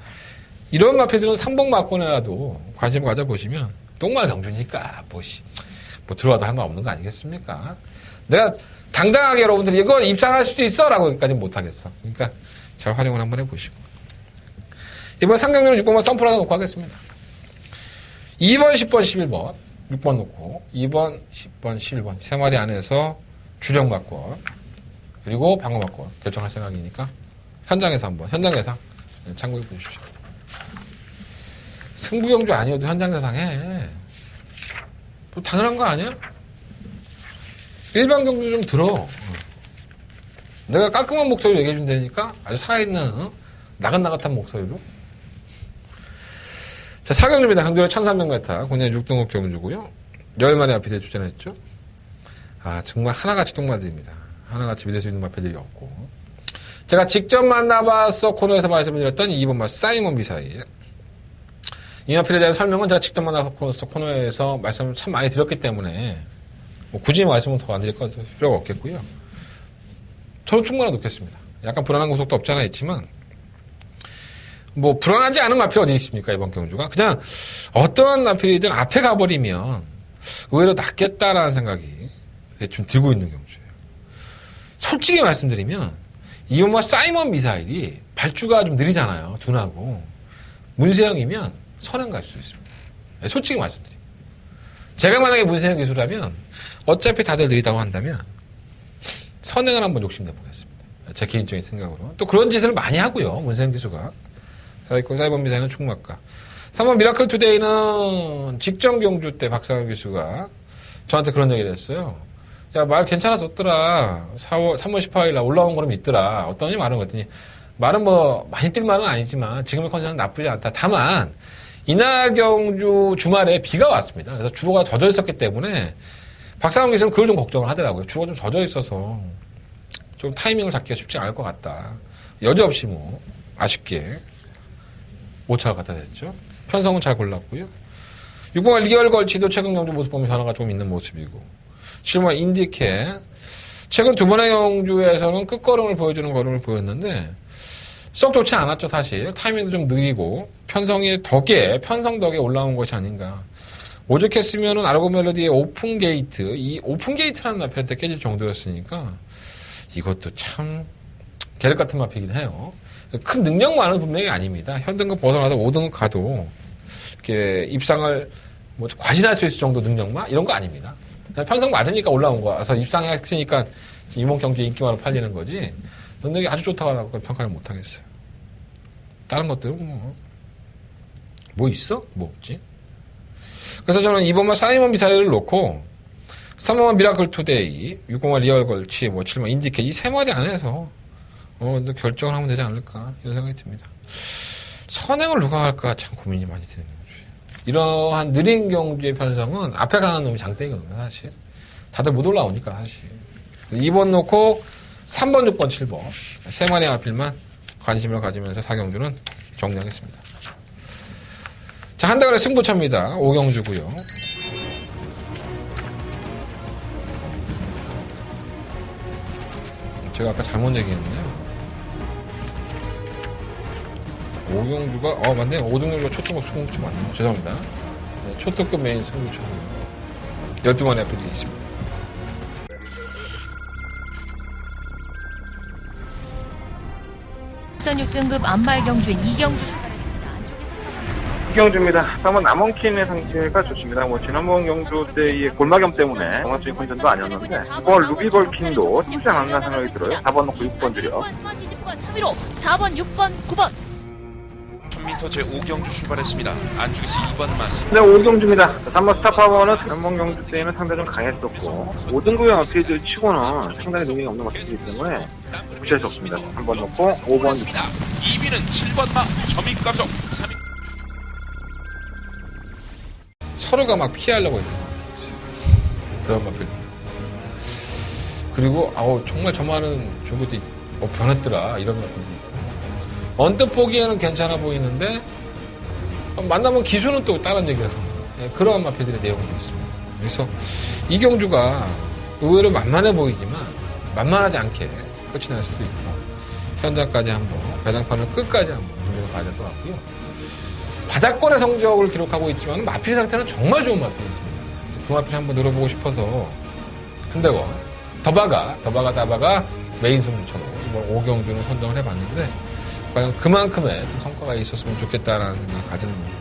이런 마필들은 3번 맞고나라도 관심 가져보시면 똥말 경주니까 뭐 들어와도 상관없는 거 아니겠습니까? 내가 당당하게 여러분들이 이거 입상할 수도 있어 라고 여기까지는 못하겠어. 그러니까 잘 활용을 한번 해보시고 이번 상경률은 6번만 썸플 하나 놓고 하겠습니다. 2번, 10번, 11번 6번 놓고 2번, 10번, 11번 세 마리 안에서 주력 맞권 그리고 방어 맞권 결정할 생각이니까 현장 예상 참고해 보십시오. 승부경주 아니어도 현장사상 해. 뭐 당연한 거 아니야? 일반 경주 좀 들어. 내가 깔끔한 목소리로 얘기해 준다니까 아주 살아있는 나긋나긋한 목소리로. 자, 4경주입니다. 강조의 1300m 국내 6등급 경주고요. 열흘 만에 마피디에 출전했죠. 아, 정말 하나같이 똥마들입니다. 하나같이 믿을 수 있는 마피들이 없고. 제가 직접 만나봐서 코너에서 말씀드렸던 2번마 사이먼 미사일. 이 마필에 대한 설명은 제가 직접 만나서 코너에서 말씀을 참 많이 드렸기 때문에 뭐 굳이 말씀은 더 안 드릴 필요가 없겠고요. 저는 충분히 놓겠습니다. 약간 불안한 구석도 없지 않아 있지만 뭐 불안하지 않은 마필이 어디 있습니까 이번 경주가. 그냥 어떠한 마필이든 앞에 가버리면 의외로 낫겠다라는 생각이 좀 들고 있는 경주예요. 솔직히 말씀드리면 이번마 사이먼 미사일이 발주가 좀 느리잖아요. 둔하고. 문세영이면 선행 갈 수 있습니다. 솔직히 말씀드립니다. 제가 만약에 문세영 기수라면 어차피 다들 느리다고 한다면 선행을 한번 욕심내 보겠습니다. 제 개인적인 생각으로. 또 그런 짓을 많이 하고요. 문세영 기수가. 사이먼 미사일은 충막가. 3번 미라클 투데이는 직전 경주 때 박상현 기수가 저한테 그런 얘기를 했어요. 야, 말 괜찮아졌더라. 3월 18일 날 올라온 거는 있더라. 어떠니 말은 그랬더니 말은 뭐 많이 뛸 말은 아니지만 지금의 컨디션은 나쁘지 않다. 다만 이날 경주 주말에 비가 왔습니다. 그래서 주로가 젖어 있었기 때문에 박상훈 기수는 그걸 좀 걱정을 하더라고요. 주로가 좀 젖어 있어서 좀 타이밍을 잡기가 쉽지 않을 것 같다. 여지없이 뭐 아쉽게 5차를 갖다 댔죠. 편성은 잘 골랐고요. 6번과 2개월 걸치도 최근 경주 모습 보면 변화가 좀 있는 모습이고 7번 인디케 최근 두 번의 경주에서는 끝걸음을 보여주는 걸음을 보였는데 썩 좋지 않았죠. 사실 타이밍도 좀 느리고 편성 덕에 올라온 것이 아닌가. 오죽했으면은 아르고 멜로디의 오픈 게이트, 이 오픈 게이트라는 마필한테 깨질 정도였으니까 이것도 참 계륵 같은 마필이긴 해요. 큰 능력만은 분명히 아닙니다. 현등급 벗어나서 5등급 가도 이렇게 입상을 뭐 과신할 수 있을 정도 능력만 이런 거 아닙니다. 그냥 편성 맞으니까 올라온 거라서 입상했으니까 이번 경기에 인기만으로 팔리는 거지 능력이 아주 좋다고 평가를 못 하겠어요. 다른 것들은 뭐 있어? 뭐 없지? 그래서 저는 이번만 사이먼 미사일을 놓고 3번만 미라클 투데이, 6번만 리얼 걸치, 7번 인디케 이 세 마리 안에서 결정을 하면 되지 않을까 이런 생각이 듭니다. 선행을 누가 할까 참 고민이 많이 되는 경주예요. 이러한 느린 경주의 편성은 앞에 가는 놈이 장땡이거든요. 사실 다들 못 올라오니까 사실 2번 놓고 3번, 6번, 7번 세 마리 앞필만 관심을 가지면서 4경주는 정리하겠습니다. 자, 한달간의 승부차입니다. 5경주고요. 제가 아까 잘못 얘기했네요. 5경주가 맞네요. 5등급과 초등급 승부차 맞네요. 죄송합니다. 네, 초등급 메인 승부차고요. 12번에 앞에 있습니다. 부산 6등급 안말 경주인 2경주 출발했습니다. 안쪽에서 4번. 2경주입니다. 한번 남원킨의 상태가 좋습니다. 지난번 경주 때의 골마겸 때문에 정상적인 컨디션도 아니었는데 이번 루비벌킨도 쉽지 않았나 생각이 들어요. 4번 놓고 6번 드려. 스마티지프가 3위로 4번, 6번, 9번. 1000m 제5경주 출발했습니다. 안쪽에서 2번 마스. 네, 5경주입니다. 3번 스타파워는 지난번 경주 때는 상당히 좀 강했었고 5등급의 어필들 치고는 상당히 능력이 없는 것 같기 때문에 무시할 수 없습니다. 3번 놓고 5번 2위는 7번 마 점입가속 3위. 서로가 막 피하려고 했던 그런 마필들. 그리고 정말 저만은 저것도 변했더라 이런 마필들. 언뜻 보기에는 괜찮아 보이는데 만나면 기수는 또 다른 얘기를 합니다. 그러한 마필들의 내용도 있습니다. 그래서 이 경주가 의외로 만만해 보이지만 만만하지 않게 끝이 날 수도 있고 현장까지 한번 배당판을 끝까지 한번 눈여겨 봐야 될 것 같고요. 바닥권의 성적을 기록하고 있지만 마필 상태는 정말 좋은 마필이 있습니다. 그래서 그 마필 한번 노려보고 싶어서 한대원 더바가 메인 승부처로 이번 5경주는 선정을 해봤는데 과연 그만큼의 성과가 있었으면 좋겠다라는 생각을 가지는 겁니다.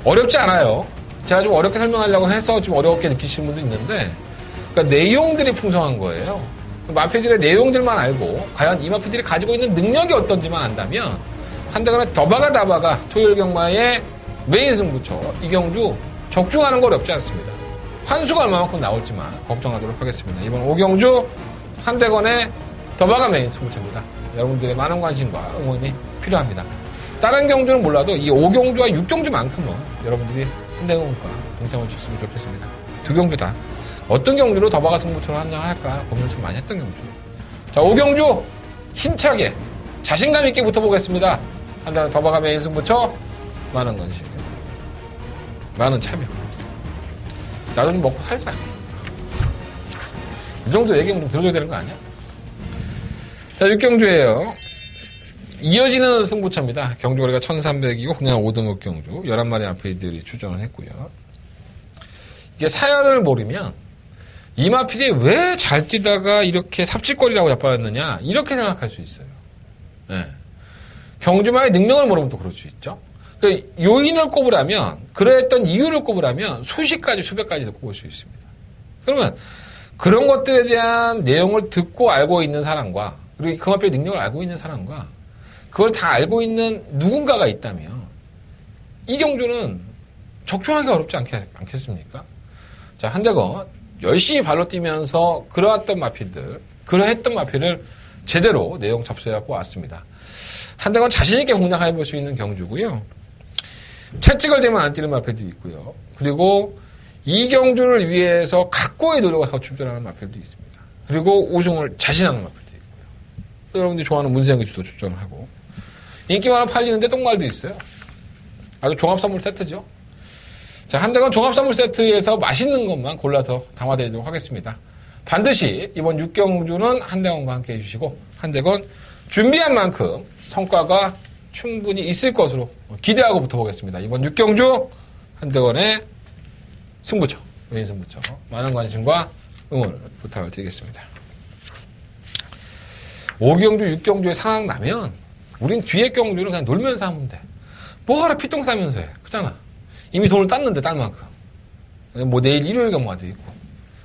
어렵지 않아요. 제가 좀 어렵게 설명하려고 해서 좀 어렵게 느끼시는 분도 있는데 그러니까 내용들이 풍성한 거예요. 마필들의 내용들만 알고 과연 이 마필들이 가지고 있는 능력이 어떤지만 안다면 한다거나 더바가 토요일 경마의 메인 승부처 이경주 적중하는 거 어렵지 않습니다. 환수가 얼마만큼 나올지만 걱정하도록 하겠습니다. 이번 오경주 한대건의 더바가 메인 승부처입니다. 여러분들의 많은 관심과 응원이 필요합니다. 다른 경주는 몰라도 이 오경주와 육경주만큼은 여러분들이 한대건과 동참을 주셨으면 좋겠습니다. 두 경주 다 어떤 경주로 더바가 승부처로 한정을 할까 고민을 좀 많이 했던 경주. 자, 오경주 힘차게 자신감 있게 붙어보겠습니다. 한달은 더바가 메인 승부처 많은 관심, 많은 참여. 나도 좀 먹고 살자. 이 정도 얘기는 좀 들어줘야 되는 거 아니야? 자, 육경주예요. 이어지는 승부처입니다. 경주거리가 1300이고 그냥 5등급 경주 11마리 마필들이 출전을 했고요. 이게 사연을 모르면 이 마필이 왜 잘 뛰다가 이렇게 삽질거리라고 자빠졌느냐 이렇게 생각할 수 있어요. 네. 경주마의 능력을 모르면 또 그럴 수 있죠. 그 요인을 꼽으라면 그러했던 이유를 꼽으라면 수십 가지 수백 가지도 꼽을 수 있습니다. 그러면 그런 것들에 대한 내용을 듣고 알고 있는 사람과 그리고 그 마필의 능력을 알고 있는 사람과 그걸 다 알고 있는 누군가가 있다면 이 경주는 적중하기 어렵지 않겠습니까? 자, 한대건 열심히 발로 뛰면서 그러했던 마필을 제대로 내용 접수해갖고 왔습니다. 한대건 자신있게 공략해볼 수 있는 경주고요. 채찍을 대면 안 뛰는 마필도 있고요. 그리고 이 경주를 위해서 각고의 노력을 하고 출전하는 마필도 있습니다. 그리고 우승을 자신하는 마필도 있고요. 또 여러분들이 좋아하는 문세영기주도 출전을 하고 인기 많아 팔리는데 똥말도 있어요. 아주 종합선물 세트죠. 자, 한대건 종합선물 세트에서 맛있는 것만 골라서 담아드리도록 하겠습니다. 반드시 이번 6경주는 한대건과 함께 해주시고 한대건 준비한 만큼 성과가 충분히 있을 것으로 기대하고 붙어보겠습니다. 이번 6경주 한대건의 승부처, 메인 승부처 많은 관심과 응원을 부탁을 드리겠습니다. 5경주, 6경주에 상황 나면 우린 뒤에 경주는 그냥 놀면서 하면 돼. 뭐하러 피똥 싸면서 해. 그렇잖아. 이미 돈을 땄는데 딸 만큼. 뭐 내일 일요일 경마도 있고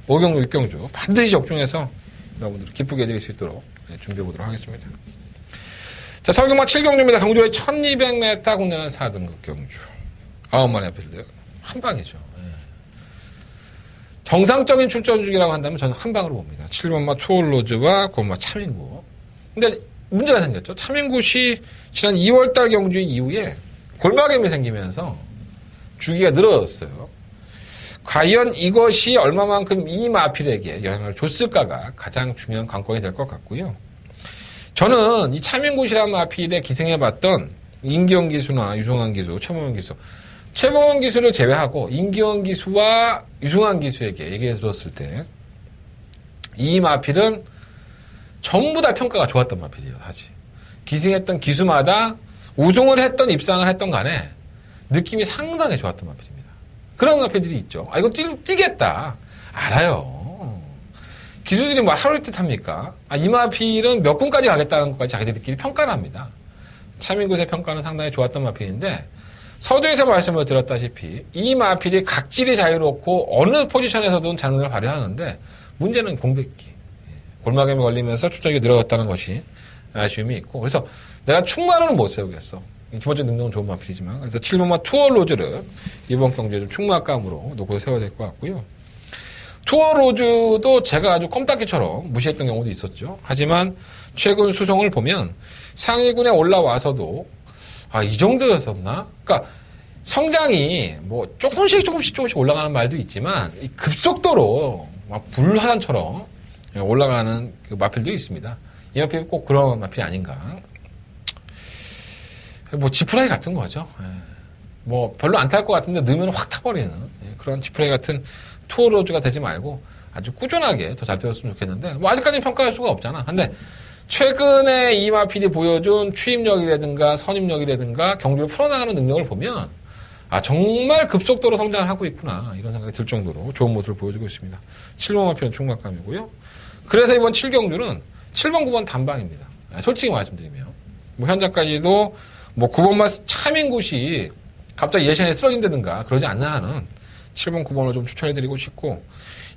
5경주, 6경주 반드시 적중해서 여러분들 기쁘게 해드릴 수 있도록 준비해 보도록 하겠습니다. 자, 서울경마 7경주입니다. 경주의 1200m 국내는 4등급 경주. 9마리 앞필드. 한 방이죠. 정상적인 출전 중이라고 한다면 저는 한 방으로 봅니다. 7번마 투어로즈와 9번마 차민구. 근데 문제가 생겼죠. 차민구시 지난 2월달 경주 이후에 골마뱀이 생기면서 주기가 늘어졌어요. 과연 이것이 얼마만큼 이 마필에게 영향을 줬을까가 가장 중요한 관건이 될 것 같고요. 저는 이 차민구시라는 마필에 기승해봤던 임기원 기수나 유승환 기수, 최범원 기수, 최범원 기수를 제외하고 임기원 기수와 유승환 기수에게 얘기해 들었을 때 이 마필은 전부 다 평가가 좋았던 마필이에요. 사실 기승했던 기수마다 우승을 했던 입상을 했던 간에 느낌이 상당히 좋았던 마필입니다. 그런 마필들이 있죠. 아, 이거 뛰겠다. 알아요. 기수들이 뭐 하루 이틀 탑니까? 아, 이 마필은 몇 군까지 가겠다는 것까지 자기들끼리 평가를 합니다. 차민구의 평가는 상당히 좋았던 마필인데 서두에서 말씀을 드렸다시피 이 마필이 각질이 자유롭고 어느 포지션에서든 장능을 발휘하는데 문제는 공백기. 골마뱀이 걸리면서 출전이 늘어갔다는 것이 아쉬움이 있고 그래서 내가 충마로는 못 세우겠어. 기본적인 능력은 좋은 마필이지만 그래서 7번마 투어로즈를 이번 경주에 좀 충마감으로 놓고 세워야 될 것 같고요. 투어로즈도 제가 아주 껌딱지처럼 무시했던 경우도 있었죠. 하지만 최근 수성을 보면 상위군에 올라와서도 아, 이 정도였었나? 그러니까 성장이 뭐 조금씩 올라가는 말도 있지만 급속도로 막 불화단처럼 올라가는 그 마필도 있습니다. 이 마필이 꼭 그런 마필이 아닌가? 뭐 지프라이 같은 거죠. 뭐 별로 안 탈 것 같은데 넣으면 확 타버리는 그런 지프라이 같은 투어로즈가 되지 말고 아주 꾸준하게 더 잘 되었으면 좋겠는데 뭐 아직까지는 평가할 수가 없잖아. 근데 최근에 이 마필이 보여준 추임력이라든가 선임력이라든가 경주를 풀어나가는 능력을 보면 아 정말 급속도로 성장을 하고 있구나 이런 생각이 들 정도로 좋은 모습을 보여주고 있습니다. 7번 마필은 충막감이고요. 그래서 이번 7경주는 7번, 9번 단방입니다. 솔직히 말씀드리면 뭐 현재까지도 뭐 9번만 차민굿이 갑자기 예선에 쓰러진다든가 그러지 않는 한은 7번, 9번을 좀 추천해드리고 싶고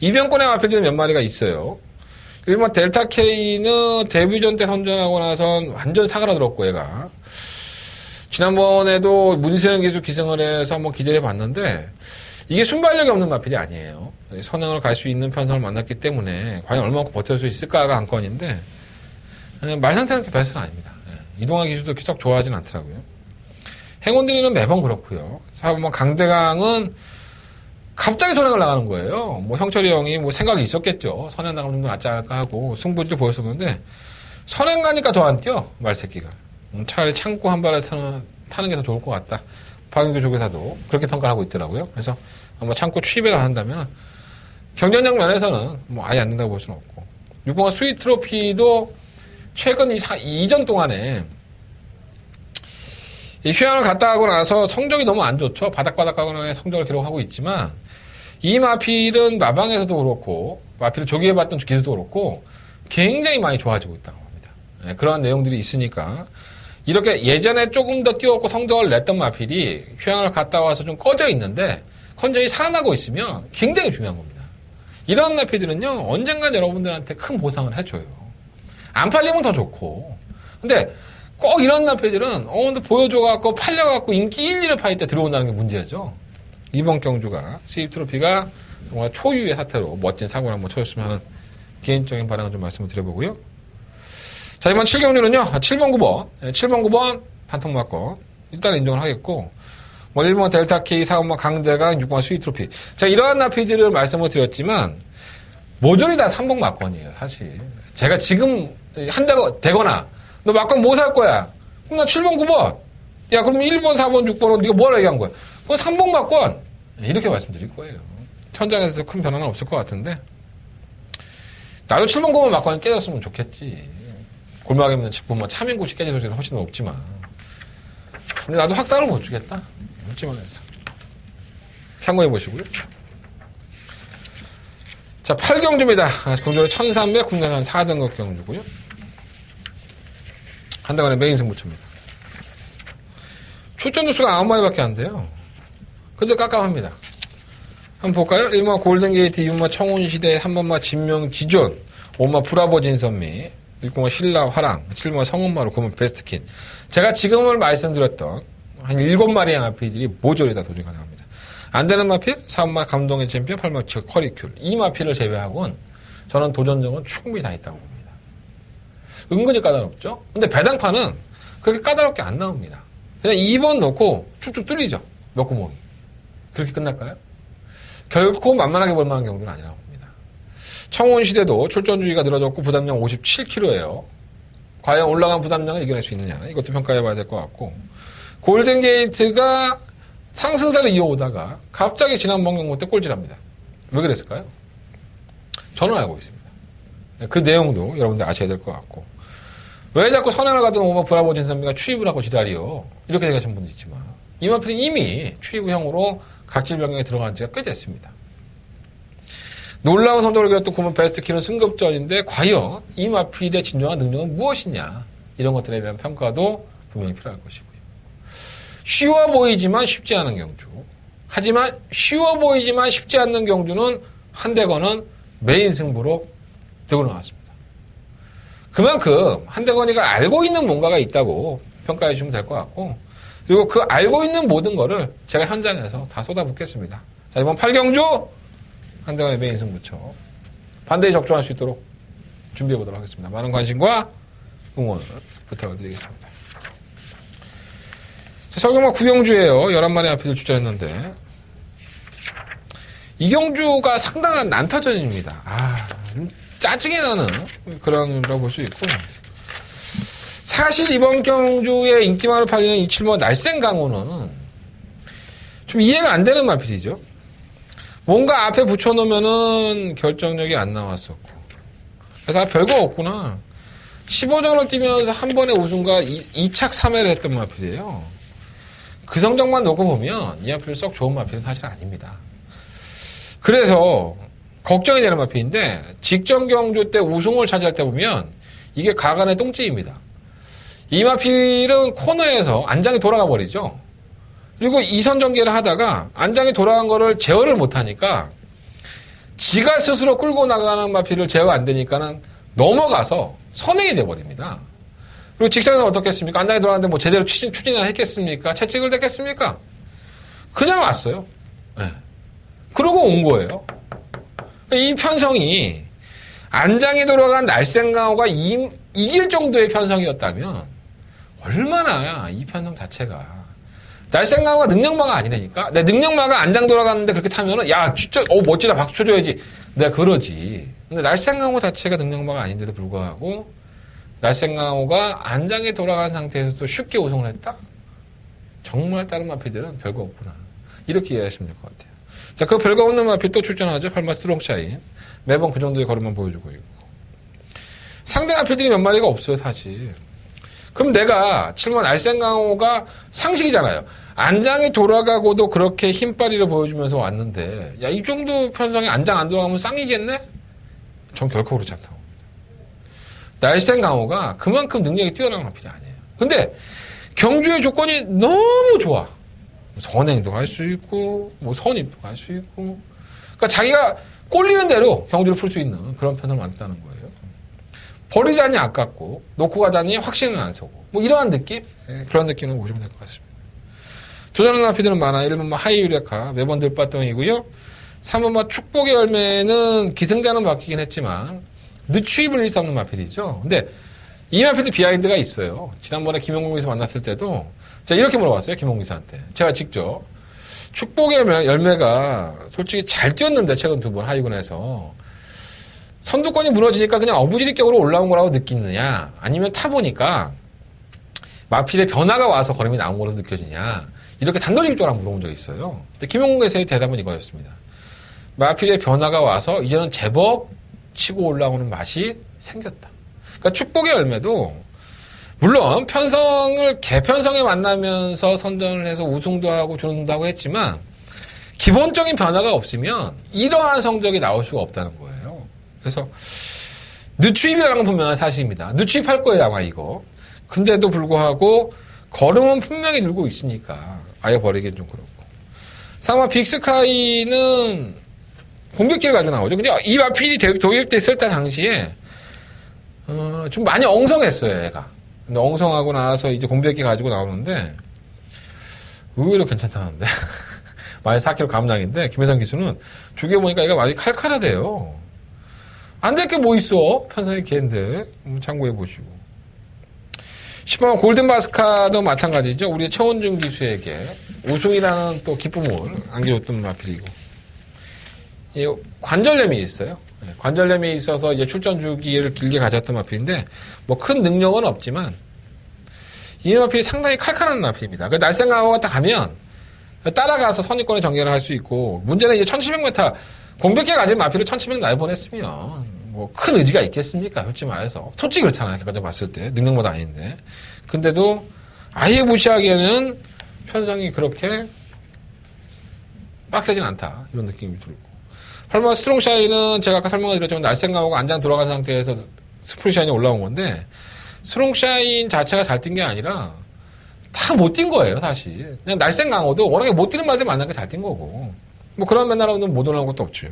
이변권의 마필들은 몇 마리가 있어요. 1번 델타 K는 데뷔전 때 선전하고 나선 완전 사그라들었고 얘가 지난번에도 문세영 기수 기승을 해서 한번 기대해 봤는데 이게 순발력이 없는 마필이 아니에요. 선행을 갈 수 있는 편성을 만났기 때문에 과연 얼마만큼 버틸 수 있을까가 관건인데 말 상태는 그렇게 베스트는 아닙니다. 이동환 기수도 썩 좋아하진 않더라고요. 행운들이는 매번 그렇고요. 사실 강대강은 갑자기 선행을 나가는 거예요. 뭐 형철이 형이 뭐 생각이 있었겠죠. 선행 나가면 좀 더 낫지 않을까 하고 승부를 보였었는데 선행 가니까 더 안 뛰어 말새끼가. 차라리 참고 한 발에 타는 게 더 좋을 것 같다. 박인규 조교사도 그렇게 평가를 하고 있더라고요. 그래서 아마 참고 취입을 한다면 경쟁력 면에서는 뭐 아예 안 된다고 볼 수는 없고 6번가 스윗 트로피도 최근 이전 동안에 이 휴양을 갔다 하고 나서 성적이 너무 안 좋죠. 바닥바닥하거나 성적을 기록하고 있지만 이 마필은 마방에서도 그렇고 마필을 조기해봤던 기수도 그렇고 굉장히 많이 좋아지고 있다고 합니다. 그러한 내용들이 있으니까 이렇게 예전에 조금 더 뛰었고 성적을 냈던 마필이 휴양을 갔다 와서 좀 꺼져 있는데 컨디션이 살아나고 있으면 굉장히 중요한 겁니다. 이런 마필들은요 언젠간 여러분들한테 큰 보상을 해줘요. 안 팔리면 더 좋고 근데 꼭 이런 나필들은 근데 보여줘갖고 팔려갖고 인기 1, 2를 팔 때 들어온다는 게 문제죠. 이번 경주가 스윕 트로피가 정말 초유의 사태로 멋진 사고를 한번 쳐줬으면 하는 개인적인 바람을 좀 말씀을 드려보고요. 자 이번 7경주는요 7번 9번 7번 9번 단통 맞고 일단 인정을 하겠고 뭐 1번 델타K 4번 강대강 6번 스윕 트로피 자 이러한 나필들을 말씀을 드렸지만 모조리 다 3번 막건이에요 사실. 제가 지금 한다고 되거나 너 막건 뭐 살 거야? 그럼 나 7번, 9번. 야, 그럼 1번, 4번, 6번은 네가 뭐라 얘기한 거야? 그건 3번 막건. 이렇게 말씀드릴 거예요. 현장에서 큰 변화는 없을 것 같은데. 나도 7번, 9번 막건이 깨졌으면 좋겠지. 골목에 있는 보면 차민고시 깨진 소리는 훨씬 없지만. 근데 나도 확답을 못 주겠다. 묻지만 했어. 참고해 보시고요. 자, 8경주입니다. 경주는 1300, 국내산 4등급 경주고요. 한다간의 메인 승부처입니다. 출전 주수가 9마리밖에 안 돼요. 근데 깜깜합니다. 한번 볼까요? 1마 골든게이트, 2마 청운시대, 3번마 진명 지존, 5마 브라보 진선미, 6마 신라 화랑, 7마 성운마루, 9마 베스트킨. 제가 지금을 말씀드렸던 한 7마리의 마필들이 모조리 다 도전 가능합니다. 안 되는 마필, 4마 감동의 챔피언, 8마 커리큘. 이 마필을 제외하고는 저는 도전적은 충분히 다 있다고 봅니다. 은근히 까다롭죠? 근데 배당판은 그렇게 까다롭게 안 나옵니다. 그냥 2번 넣고 쭉쭉 뚫리죠. 몇 구멍이. 그렇게 끝날까요? 결코 만만하게 볼 만한 경주는 아니라고 봅니다. 청운시대도 출전주의가 늘어졌고 부담량 57kg예요. 과연 올라간 부담량을 이겨낼 수 있느냐. 이것도 평가해봐야 될 것 같고 골든게이트가 상승세를 이어오다가 갑자기 지난번 경고 때 꼴찌랍니다. 왜 그랬을까요? 저는 알고 있습니다. 그 내용도 여러분들 아셔야 될 것 같고 왜 자꾸 선행을 가던 오마 브라보 진선미가 취입을 하고 지랄이요. 이렇게 생각하시는 분도 있지만 이 마필은 이미 취입형으로 각질 변경에 들어간 지가 꽤 됐습니다. 놀라운 성적을 기록했던 구문 베스트키는 승급전인데 과연 이 마필의 진정한 능력은 무엇이냐 이런 것들에 대한 평가도 분명히 필요할 것이고요. 쉬워 보이지만 쉽지 않은 경주 하지만 쉬워 보이지만 쉽지 않는 경주는 한대건은 메인 승부로 들고 나왔습니다. 그만큼 한대건이가 알고 있는 뭔가가 있다고 평가해 주시면 될 것 같고 그리고 그 알고 있는 모든 거를 제가 현장에서 다 쏟아붓겠습니다. 자 이번 8경주 한대건의 메인 승부처 반드시 적중할 수 있도록 준비해 보도록 하겠습니다. 많은 관심과 응원을 부탁을 드리겠습니다. 자, 설경마 9경주예요. 11마리 앞에서 출전했는데 이 경주가 상당한 난타전입니다. 짜증이 나는 그런 거라고 볼 수 있고 사실 이번 경주에 인기만을 팔리는 이 7번 날쌘강호는 좀 이해가 안 되는 마필이죠. 뭔가 앞에 붙여놓으면은 결정력이 안 나왔었고 그래서 별거 없구나 15전을 뛰면서 한 번에 우승과 2착 3회를 했던 마필이에요. 그 성적만 놓고 보면 이 마필 썩 좋은 마필은 사실 아닙니다. 그래서 걱정이 되는 마필인데 직전 경주 때 우승을 차지할 때 보면 이게 가간의 똥찌입니다. 이 마필은 코너에서 안장이 돌아가 버리죠. 그리고 2선 전개를 하다가 안장이 돌아간 거를 제어를 못하니까 지가 스스로 끌고 나가는 마필을 제어 안 되니까는 넘어가서 선행이 돼버립니다. 그리고 직장에서 어떻겠습니까? 안장에 들어갔는데 뭐 제대로 추진을 했겠습니까? 채찍을 댔겠습니까? 그냥 왔어요. 네. 그러고 온 거예요. 이 편성이 안장에 들어간 날쌘강호가 이길 정도의 편성이었다면 얼마나 이 편성 자체가 날쌘강호가 능력마가 아니라니까. 내 능력마가 안장 돌아갔는데 그렇게 타면은 야 진짜 멋지다 박수 쳐줘야지. 내가 그러지. 근데 날쌘강호 자체가 능력마가 아닌데도 불구하고 날쌘강호가 안장에 돌아간 상태에서도 쉽게 우승을 했다? 정말 다른 마필들은 별거 없구나. 이렇게 이해하시면 될 것 같아요. 자, 그 별거 없는 마필 또 출전하죠. 팔마 스트롱샤인. 매번 그 정도의 걸음만 보여주고 있고. 상대 마필들이 몇 마리가 없어요, 사실. 그럼 내가 7번 날쌘강호가 상식이잖아요. 안장이 돌아가고도 그렇게 힘빨이를 보여주면서 왔는데, 야, 이 정도 편성에 안장 안 돌아가면 쌍이겠네? 전 결코 그렇지 않다고 봅니다. 날쌘강호가 그만큼 능력이 뛰어난 마필이 아니에요. 근데 경주의 조건이 너무 좋아. 선행도 할 수 있고, 뭐 선입도 할 수 있고. 그러니까 자기가 꼴리는 대로 경주를 풀 수 있는 그런 편을 만든다는 거예요. 버리자니 아깝고, 놓고 가자니 확신은 안 서고. 뭐 이러한 느낌? 네, 그런 느낌을 보시면 될 것 같습니다. 도전하는 마필들은 많아요. 1번 하이유레카, 매번 들바덩이고요. 3번 축복의 열매는 기승자는 바뀌긴 했지만, 늦추입을 일수 없는 마필이죠. 근데 이 마필도 비하인드가 있어요. 지난번에 김용국 기사 만났을 때도 제가 이렇게 물어봤어요. 김용국 기사한테. 제가 직접 축복의 열매가 솔직히 잘 뛰었는데 최근 2번 하이군에서 선두권이 무너지니까 그냥 어부지리격으로 올라온 거라고 느끼느냐 아니면 타보니까 마필의 변화가 와서 걸음이 나온 거라서 느껴지냐 이렇게 단도직입적으로 물어본 적이 있어요. 근데 김용국 기사의 대답은 이거였습니다. 마필의 변화가 와서 이제는 제법 치고 올라오는 맛이 생겼다. 그러니까 축복의 열매도 물론 편성을 개편성에 만나면서 선전을 해서 우승도 하고 준우승도 하고 했지만 기본적인 변화가 없으면 이러한 성적이 나올 수가 없다는 거예요. 그래서 늦추입이라는 건 분명한 사실입니다. 늦추입할 거예요 아마 이거. 근데도 불구하고 걸음은 분명히 들고 있으니까 아예 버리기는 좀 그렇고. 상마 빅스카이는 공격기를 가지고 나오죠. 근데 이 마필이 도입됐을 때 당시에 좀 많이 엉성했어요, 얘가. 근데 엉성하고 나서 이제 공백기 가지고 나오는데, 의외로 괜찮다는데. 많이 4kg 감량인데, 김혜성 기수는 죽여보니까 얘가 많이 칼칼하대요. 안 될 게 뭐 있어? 편성이 걔인데. 참고해보시고. 10번 골든바스카도 마찬가지죠. 우리 최원준 기수에게 우승이라는 또 기쁨을 안겨줬던 마필이고. 관절염이 있어요. 관절염이 있어서 이제 출전 주기를 길게 가졌던 마필인데 뭐 큰 능력은 없지만 이 마필이 상당히 칼칼한 마필입니다. 그 날쌘강호가 딱 가면 따라가서 선입권에 전개를 할 수 있고 문제는 이제 1700m 공백기에 가진 마필을 1700 날 보냈으면 뭐 큰 의지가 있겠습니까? 솔직히 말해서. 솔직히 그렇잖아요. 객관적으로 봤을 때. 능력보다 아닌데. 근데도 아예 무시하기에는 편성이 그렇게 빡세진 않다. 이런 느낌이 들고. 8번 스트롱샤인은 제가 아까 설명을 드렸지만 날쌘강호가 안장 돌아간 상태에서 스프링샤인이 올라온 건데 스트롱샤인 자체가 잘 뛴 게 아니라 다 못 뛴 거예요 사실. 그냥 날쌘강호도 워낙에 못 뛰는 말들 만난 게 잘 뛴 거고 뭐 그런 맨날하고는 못 올라온 것도 없죠.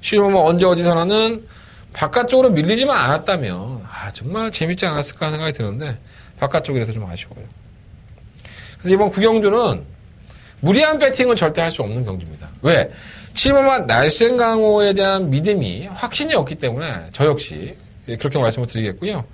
실은 뭐 언제 어디서나는 바깥쪽으로 밀리지만 않았다면 정말 재밌지 않았을까 생각이 드는데 바깥쪽이라서 좀 아쉬워요. 그래서 이번 구경주는 무리한 배팅은 절대 할 수 없는 경기입니다. 왜? 7번만 날쌘강호에 대한 믿음이 확신이 없기 때문에 저 역시 그렇게 말씀을 드리겠고요.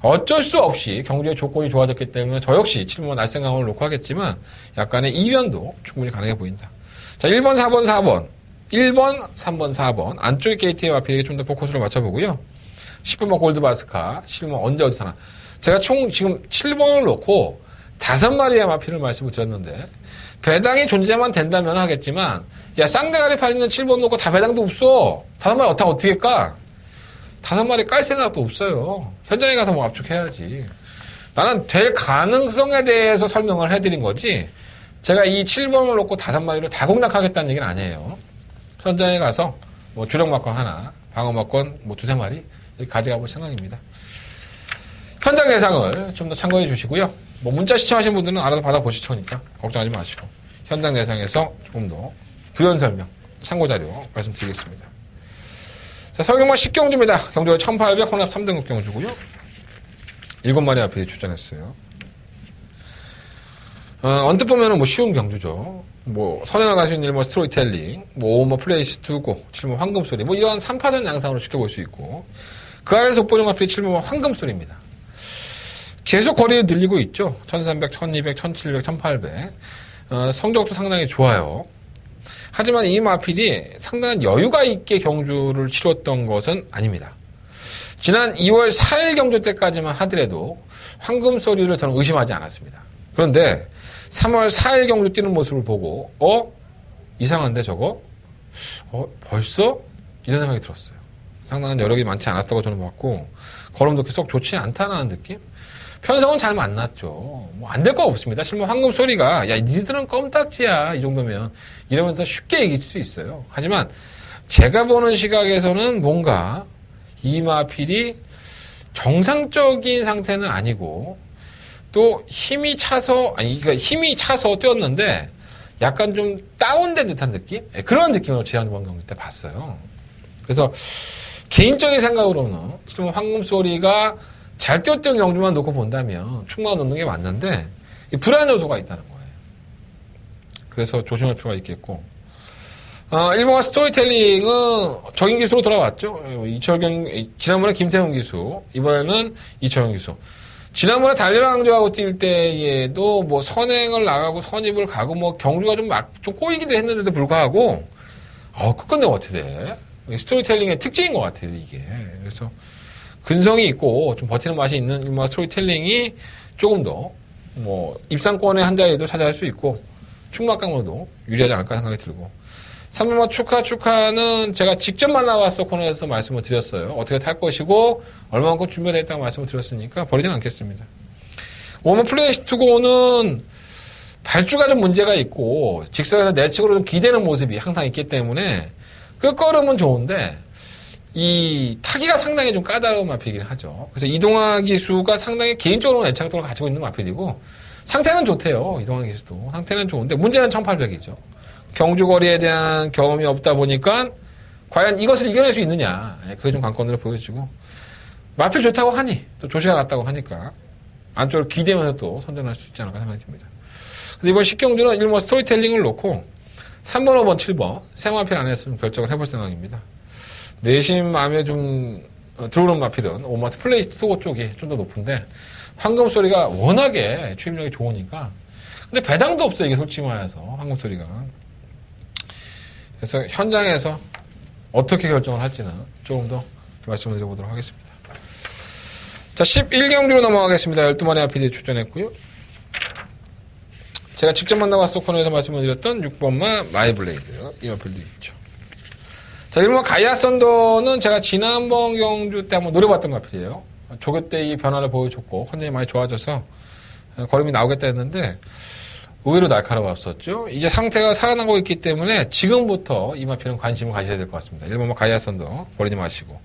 어쩔 수 없이 경주의 조건이 좋아졌기 때문에 저 역시 7번 날쌘강호를 놓고 하겠지만 약간의 이변도 충분히 가능해 보인다. 자, 1번, 4번, 4번. 1번, 3번, 4번. 안쪽의 게이트의 마필에게 좀 더 포커스를 맞춰보고요. 10번만 골드바스카, 11번 언제 어디서나. 제가 총 지금 7번을 놓고 5마리의 마필을 말씀을 드렸는데 배당이 존재만 된다면 하겠지만 야 쌍대가리 팔리는 7번 놓고 다 배당도 없어. 5마리 어떻게 까? 5마리 깔 생각도 없어요. 현장에 가서 뭐 압축해야지. 나는 될 가능성에 대해서 설명을 해드린 거지 제가 이 7번을 놓고 5마리를 다 공략하겠다는 얘기는 아니에요. 현장에 가서 뭐 주력 막건 하나, 방어 막건 뭐 2-3마리 이렇게 가져가 볼 생각입니다. 현장 예상을 좀 더 참고해 주시고요. 뭐 문자 시청하신 분들은 알아서 받아보실 거니까 걱정하지 마시고 현장 예상에서 조금 더 부연 설명, 참고 자료 말씀드리겠습니다. 자, 서경만 10경주입니다. 경주가 1800 혼합 3등급 경주고요. 7마리 앞에 출전했어요. 언뜻 보면은 뭐 쉬운 경주죠. 뭐 선행을 갈 수 있는 1번 스토리텔링, 뭐 5번 플레이스 두고, 7번 황금소리, 뭐 이런 3파전 양상으로 쉽게 볼 수 있고, 그 아래서 돋보이는 마필이 7번 황금소리입니다. 계속 거리를 늘리고 있죠. 1300, 1200, 1700, 1800. 성적도 상당히 좋아요. 하지만 이 마필이 상당한 여유가 있게 경주를 치렀던 것은 아닙니다. 지난 2월 4일 경주 때까지만 하더라도 황금소리를 저는 의심하지 않았습니다. 그런데 3월 4일 경주 뛰는 모습을 보고 이상한데 저거? 벌써? 이런 생각이 들었어요. 상당한 여력이 많지 않았다고 저는 봤고 걸음도 그렇게 썩 좋지 않다는 느낌? 편성은 잘 만났죠. 뭐 안 될 거 없습니다. 실물 황금소리가 야 니들은 껌딱지야 이 정도면 이러면서 쉽게 이길 수 있어요. 하지만 제가 보는 시각에서는 뭔가 이 마필이 정상적인 상태는 아니고 또 힘이 차서 뛰었는데 약간 좀 다운된 듯한 느낌? 그런 느낌으로 지난번 경기 때 봤어요. 그래서 개인적인 생각으로는 지금 황금소리가 잘 뛰었던 경주만 놓고 본다면 충분히 넣는 게 맞는데 불안 요소가 있다는 거예요. 그래서 조심할 필요가 있겠고 1번과 스토리텔링은 적인 기수로 돌아왔죠. 지난번에 김태훈 기수, 이번에는 이철영 기수. 지난번에 달려라 강조하고 뛸 때에도 뭐 선행을 나가고 선입을 가고 뭐 경주가 좀 꼬이기도 했는데도 불구하고 끝끝내 어떻게 돼? 스토리텔링의 특징인 것 같아요, 이게. 그래서 근성이 있고 좀 버티는 맛이 있는 일마 스토리텔링이 조금 더 뭐 입상권의 한 자리도 차지할 수 있고 충막강으로도 유리하지 않을까 생각이 들고 3번마 축하는 제가 직접 만나봤어 코너에서 말씀을 드렸어요. 어떻게 탈 것이고 얼마만큼 준비가 됐다고 말씀을 드렸으니까 버리진 않겠습니다. 5번 플레이시 투고는 발주가 좀 문제가 있고 직선에서 내측으로 좀 기대는 모습이 항상 있기 때문에 끝걸음은 좋은데 이 타기가 상당히 좀 까다로운 마필이긴 하죠. 그래서 이동화 기수가 상당히 개인적으로는 애착도를 가지고 있는 마필이고 상태는 좋대요. 이동화 기수도. 상태는 좋은데 문제는 1800이죠. 경주거리에 대한 경험이 없다 보니까 과연 이것을 이겨낼 수 있느냐. 그게 좀 관건으로 보여지고 마필 좋다고 하니 또 조시가 같다고 하니까 안쪽으로 기대면서 또 선전할 수 있지 않을까 생각이 듭니다. 그래서 이번 10경주는 1번 스토리텔링을 놓고 3번, 5번, 7번 세 마필 안에서 좀 결정을 해볼 생각입니다. 내심 마음에 좀 들어오는 마필은 5번 플레이스 투고 쪽이 좀 더 높은데 황금소리가 워낙에 추임력이 좋으니까 근데 배당도 없어요. 이게 솔직히 말해서 황금소리가. 그래서 현장에서 어떻게 결정을 할지는 조금 더 말씀을 드려보도록 하겠습니다. 자, 11경주로 넘어가겠습니다. 12마리 아피디에 출전했고요. 제가 직접 만나봤어 코너에서 말씀을 드렸던 6번마 마이블레이드 이 마필도 있죠. 자, 1번마 가이아 썬더는 제가 지난번 경주 때 한번 노려봤던 마필이에요. 조교 때 이 변화를 보여줬고 컨디션이 많이 좋아져서 걸음이 나오겠다 했는데 의외로 날카로웠었죠. 이제 상태가 살아나고 있기 때문에 지금부터 이 마필은 관심을 가져야 될 것 같습니다. 1번마 가이아 썬더 버리지 마시고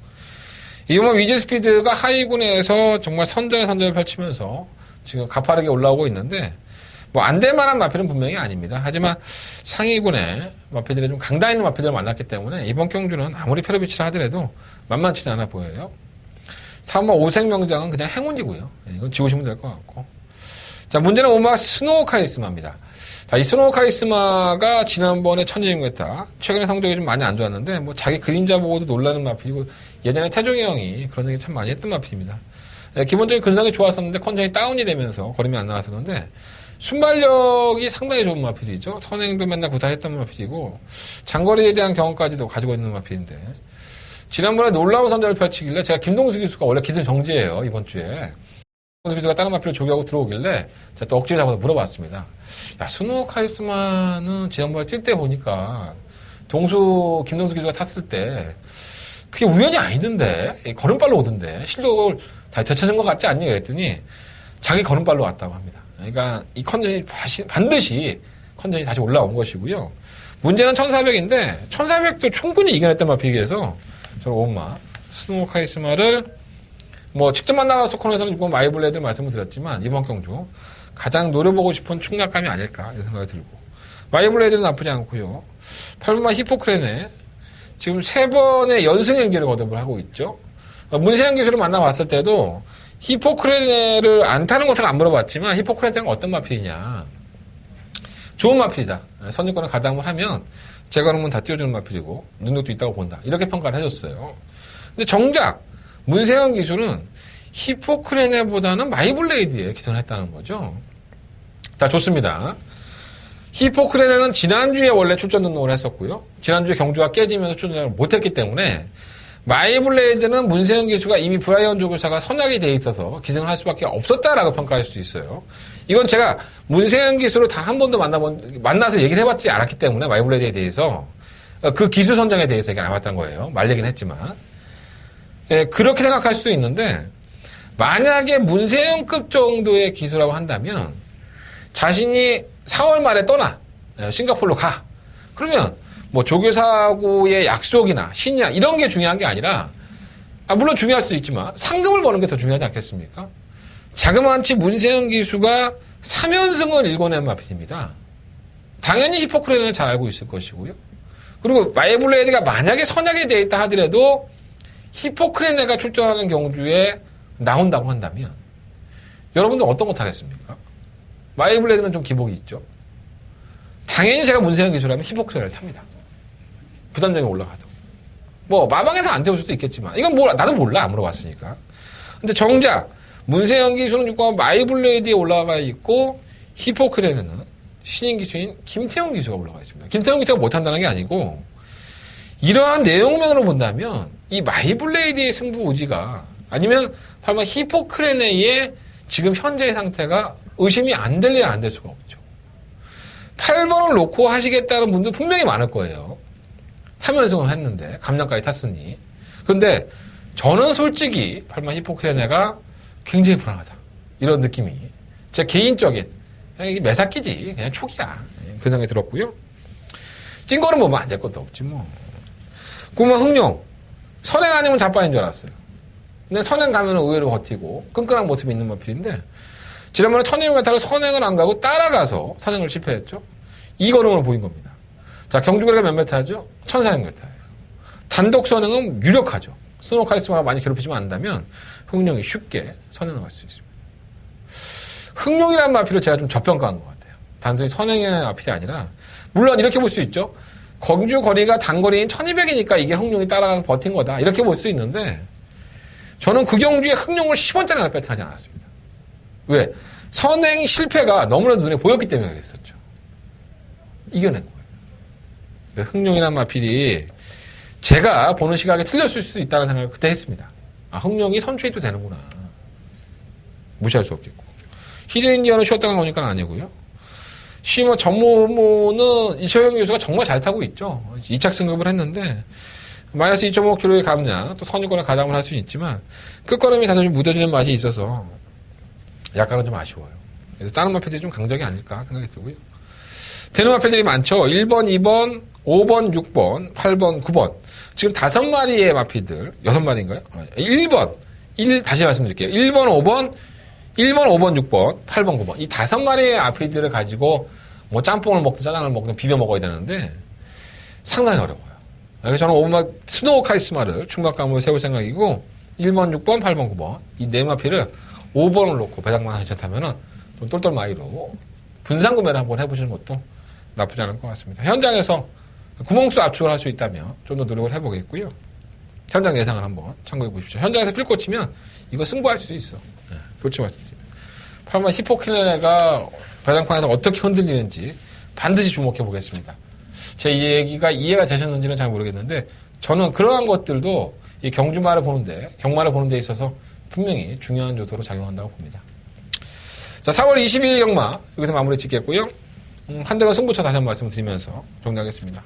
2번마 위즈 스피드가 하위군에서 정말 선전을 펼치면서 지금 가파르게 올라오고 있는데 뭐 안 될 만한 마필은 분명히 아닙니다. 하지만 상위군의 마필들이 좀 강단 있는 마필들을 만났기 때문에 이번 경주는 아무리 페로비치를 하더라도 만만치는 않아 보여요. 3번 오색명장은 그냥 행운이고요. 이건 지우시면 될 것 같고. 자, 문제는 5번 스노우 카리스마입니다. 자, 이 스노우 카리스마가 지난번에 1200m 최근에 성적이 좀 많이 안 좋았는데 뭐 자기 그림자 보고도 놀라는 마필이고 예전에 태종이 형이 그런 얘기 참 많이 했던 마필입니다. 기본적인 근성이 좋았었는데 컨디션이 다운이 되면서 걸음이 안 나왔었는데 순발력이 상당히 좋은 마필이죠. 선행도 맨날 구사했던 마필이고 장거리에 대한 경험까지도 가지고 있는 마필인데 지난번에 놀라운 선전을 펼치길래 제가 김동수 기수가 원래 기술 정지예요. 이번 주에. 김동수 기수가 다른 마필을 조교하고 들어오길래 제가 또 억지로 잡아서 물어봤습니다. 야, 스노우 카리스마는 지난번에 뛸 때 보니까 김동수 기수가 탔을 때 그게 우연이 아니던데 걸음발로 오던데 실력을 다 되찾은 것 같지 않니? 그랬더니 자기 걸음발로 왔다고 합니다. 그러니까 이 컨디션이 반드시 컨디션이 다시 올라온 것이고요. 문제는 1400인데 1400도 충분히 이겨냈던 마필기에서 저는 엄마 스노우 카리스마를 뭐 직접 만나서 코너에서는 이번 마이블레이드 말씀을 드렸지만 이번 경주 가장 노려보고 싶은 충격감이 아닐까 이런 생각이 들고 마이블레이드는 나쁘지 않고요. 8번마 히포크레네 지금 3번의 연승 행기를 거듭을 하고 있죠. 문세영 기수를 만나봤을 때도 히포크레네를 안 타는 것을 안 물어봤지만 히포크레네가 어떤 마필이냐. 좋은 마필이다. 선진권을 가담을 하면 제거하면 다 띄워주는 마필이고 능력도 있다고 본다. 이렇게 평가를 해줬어요. 근데 정작 문세영 기술은 히포크레네보다는 마이블레이드에 기선을 했다는 거죠. 자, 좋습니다. 히포크레네는 지난주에 원래 출전 등록을 했었고요. 지난주에 경주가 깨지면서 출전을 못했기 때문에 마이블레이드는 문세영 기수가 이미 브라이언 조교사가 선약이 돼 있어서 기승을 할 수밖에 없었다라고 평가할 수 있어요. 이건 제가 문세영 기수를 단 한 번도 만나서 얘기를 해봤지 않았기 때문에 마이블레이드에 대해서 그 기수 선정에 대해서 얘기 안 해봤다는 거예요. 말 얘기는 했지만. 예, 그렇게 생각할 수도 있는데 만약에 문세영급 정도의 기수라고 한다면 자신이 4월 말에 떠나 싱가포르로 가. 그러면 뭐 조교사하고의 약속이나 신이나 이런 게 중요한 게 아니라 물론 중요할 수도 있지만 상금을 버는 게 더 중요하지 않겠습니까? 자그마치 문세영 기수가 3연승을 일궈낸 마필입니다. 당연히 히포크레네를 잘 알고 있을 것이고요. 그리고 마이블레이드가 만약에 선약이 되어 있다 하더라도 히포크레네가 출전하는 경주에 나온다고 한다면 여러분들 어떤 것 하겠습니까? 마이블레이드는 좀 기복이 있죠. 당연히 제가 문세영 기수라면 히포크레네를 탑니다. 부담점이 올라가도. 뭐 마방에서 안 태울 수도 있겠지만 이건 나도 몰라 안 물어봤으니까. 근데 정작 문세영 기수는 6번 마이블레이드에 올라가 있고 히포크레네는 신인 기수인 김태형 기수가 올라가 있습니다. 김태형 기수가 못한다는 게 아니고 이러한 내용면으로 본다면 이 마이블레이드의 승부 의지가 아니면 설마 히포크레네의 지금 현재의 상태가 의심이 안 될래야 안 될 수가 없죠. 8번을 놓고 하시겠다는 분들 분명히 많을 거예요. 3연승을 했는데 감량까지 탔으니. 근데 저는 솔직히 8번 히포크레네가 굉장히 불안하다. 이런 느낌이 제 개인적인 그냥 이게 매사끼지 그냥 촉이야. 그 생각이 들었고요. 찐거는 보면 안 될 것도 없지 뭐. 그러면 흥룡 선행 아니면 자빠인 줄 알았어요. 근데 선행 가면 의외로 버티고 끈끈한 모습이 있는 마필인데 지난번에 1200m를 선행을 안 가고 따라가서 선행을 실패했죠. 이 걸음을 보인 겁니다. 자, 경주거리가 몇 m죠? 1400m예요. 단독 선행은 유력하죠. 스노우 카리스마가 많이 괴롭히지만 않는다면 흥룡이 쉽게 선행을 갈 수 있습니다. 흥룡이라는 마필을 제가 좀 저평가한 것 같아요. 단순히 선행의 마필이 아니라 물론 이렇게 볼 수 있죠. 경주 거리가 단거리인 1200이니까 이게 흥룡이 따라가서 버틴 거다. 이렇게 볼 수 있는데 저는 그 경주에 흥룡을 10원짜리 하나 배팅하지 않았습니다. 왜? 선행 실패가 너무나도 눈에 보였기 때문에 그랬었죠. 이겨낸 거예요. 흥룡이란 마필이 제가 보는 시각에 틀렸을 수도 있다는 생각을 그때 했습니다. 아, 흥룡이 선출해도 되는구나. 무시할 수 없겠고. 히드인디언은 쉬었다가 오니까 아니고요. 쉬머 전무는 이철영 교수가 정말 잘 타고 있죠. 2착 승급을 했는데 마이너스 2.5kg의 감량, 또 선유권에 가담을 할 수는 있지만 끝걸음이 다소 좀 무뎌지는 맛이 있어서 약간은 좀 아쉬워요. 그래서 다른 마필들이 좀 강적이 아닐까 생각이 들고요. 되는 마필들이 많죠. 1번, 2번, 5번, 6번, 8번, 9번. 지금 5마리의 마필들, 6마리인가요? 1번, 다시 말씀드릴게요. 1번, 5번, 6번, 8번, 9번. 이 5마리의 마필들을 가지고 뭐 짬뽕을 먹든 짜장을 먹든 비벼 먹어야 되는데 상당히 어려워요. 그래서 저는 5번 스노우 카리스마를 충격감으로 세울 생각이고 1번, 6번, 8번, 9번 이 4마필을 5번을 놓고 배당만 괜찮다면은 좀 똘똘마이로 분산 구매를 한번 해보시는 것도 나쁘지 않을 것 같습니다. 현장에서 구멍수 압축을 할 수 있다면 좀 더 노력을 해보겠고요. 현장 예상을 한번 참고해 보십시오. 현장에서 필 꽂히면 이거 승부할 수 있어. 네, 솔직히 말씀드립니다. 8번 히포크레네가 배당판에서 어떻게 흔들리는지 반드시 주목해 보겠습니다. 제 얘기가 이해가 되셨는지는 잘 모르겠는데 저는 그러한 것들도 이 경주말을 보는데 경마를 보는 데 있어서 분명히 중요한 요소로 작용한다고 봅니다. 자, 4월 22일 경마 여기서 마무리 짓겠고요. 한대건 승부처 다시 한번 말씀을 드리면서 정리하겠습니다.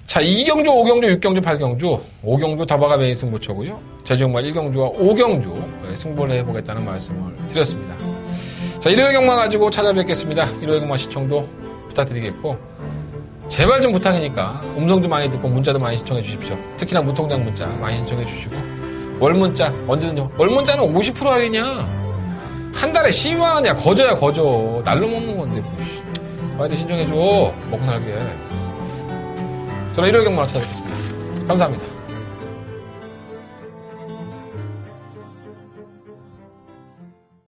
자, 2경주, 5경주, 6경주, 8경주 5경주 더바가 메인 승부처고요. 제주경마 1경주와 5경주 승부를 해보겠다는 말씀을 드렸습니다. 자, 일요일 경마 가지고 찾아뵙겠습니다. 일요일 경마 시청도 부탁드리겠고 제발 좀 부탁이니까 음성도 많이 듣고 문자도 많이 신청해 주십시오. 특히나 무통장 문자 많이 신청해 주시고 월문자 언제든지 월문자는 50% 할인이야. 한 달에 12만 원이야. 거저야 거저. 날로 먹는 건데 뭐. 많이들 신청해 줘. 먹고 살게. 저는 일요일 경마로 찾아뵙겠습니다. 감사합니다.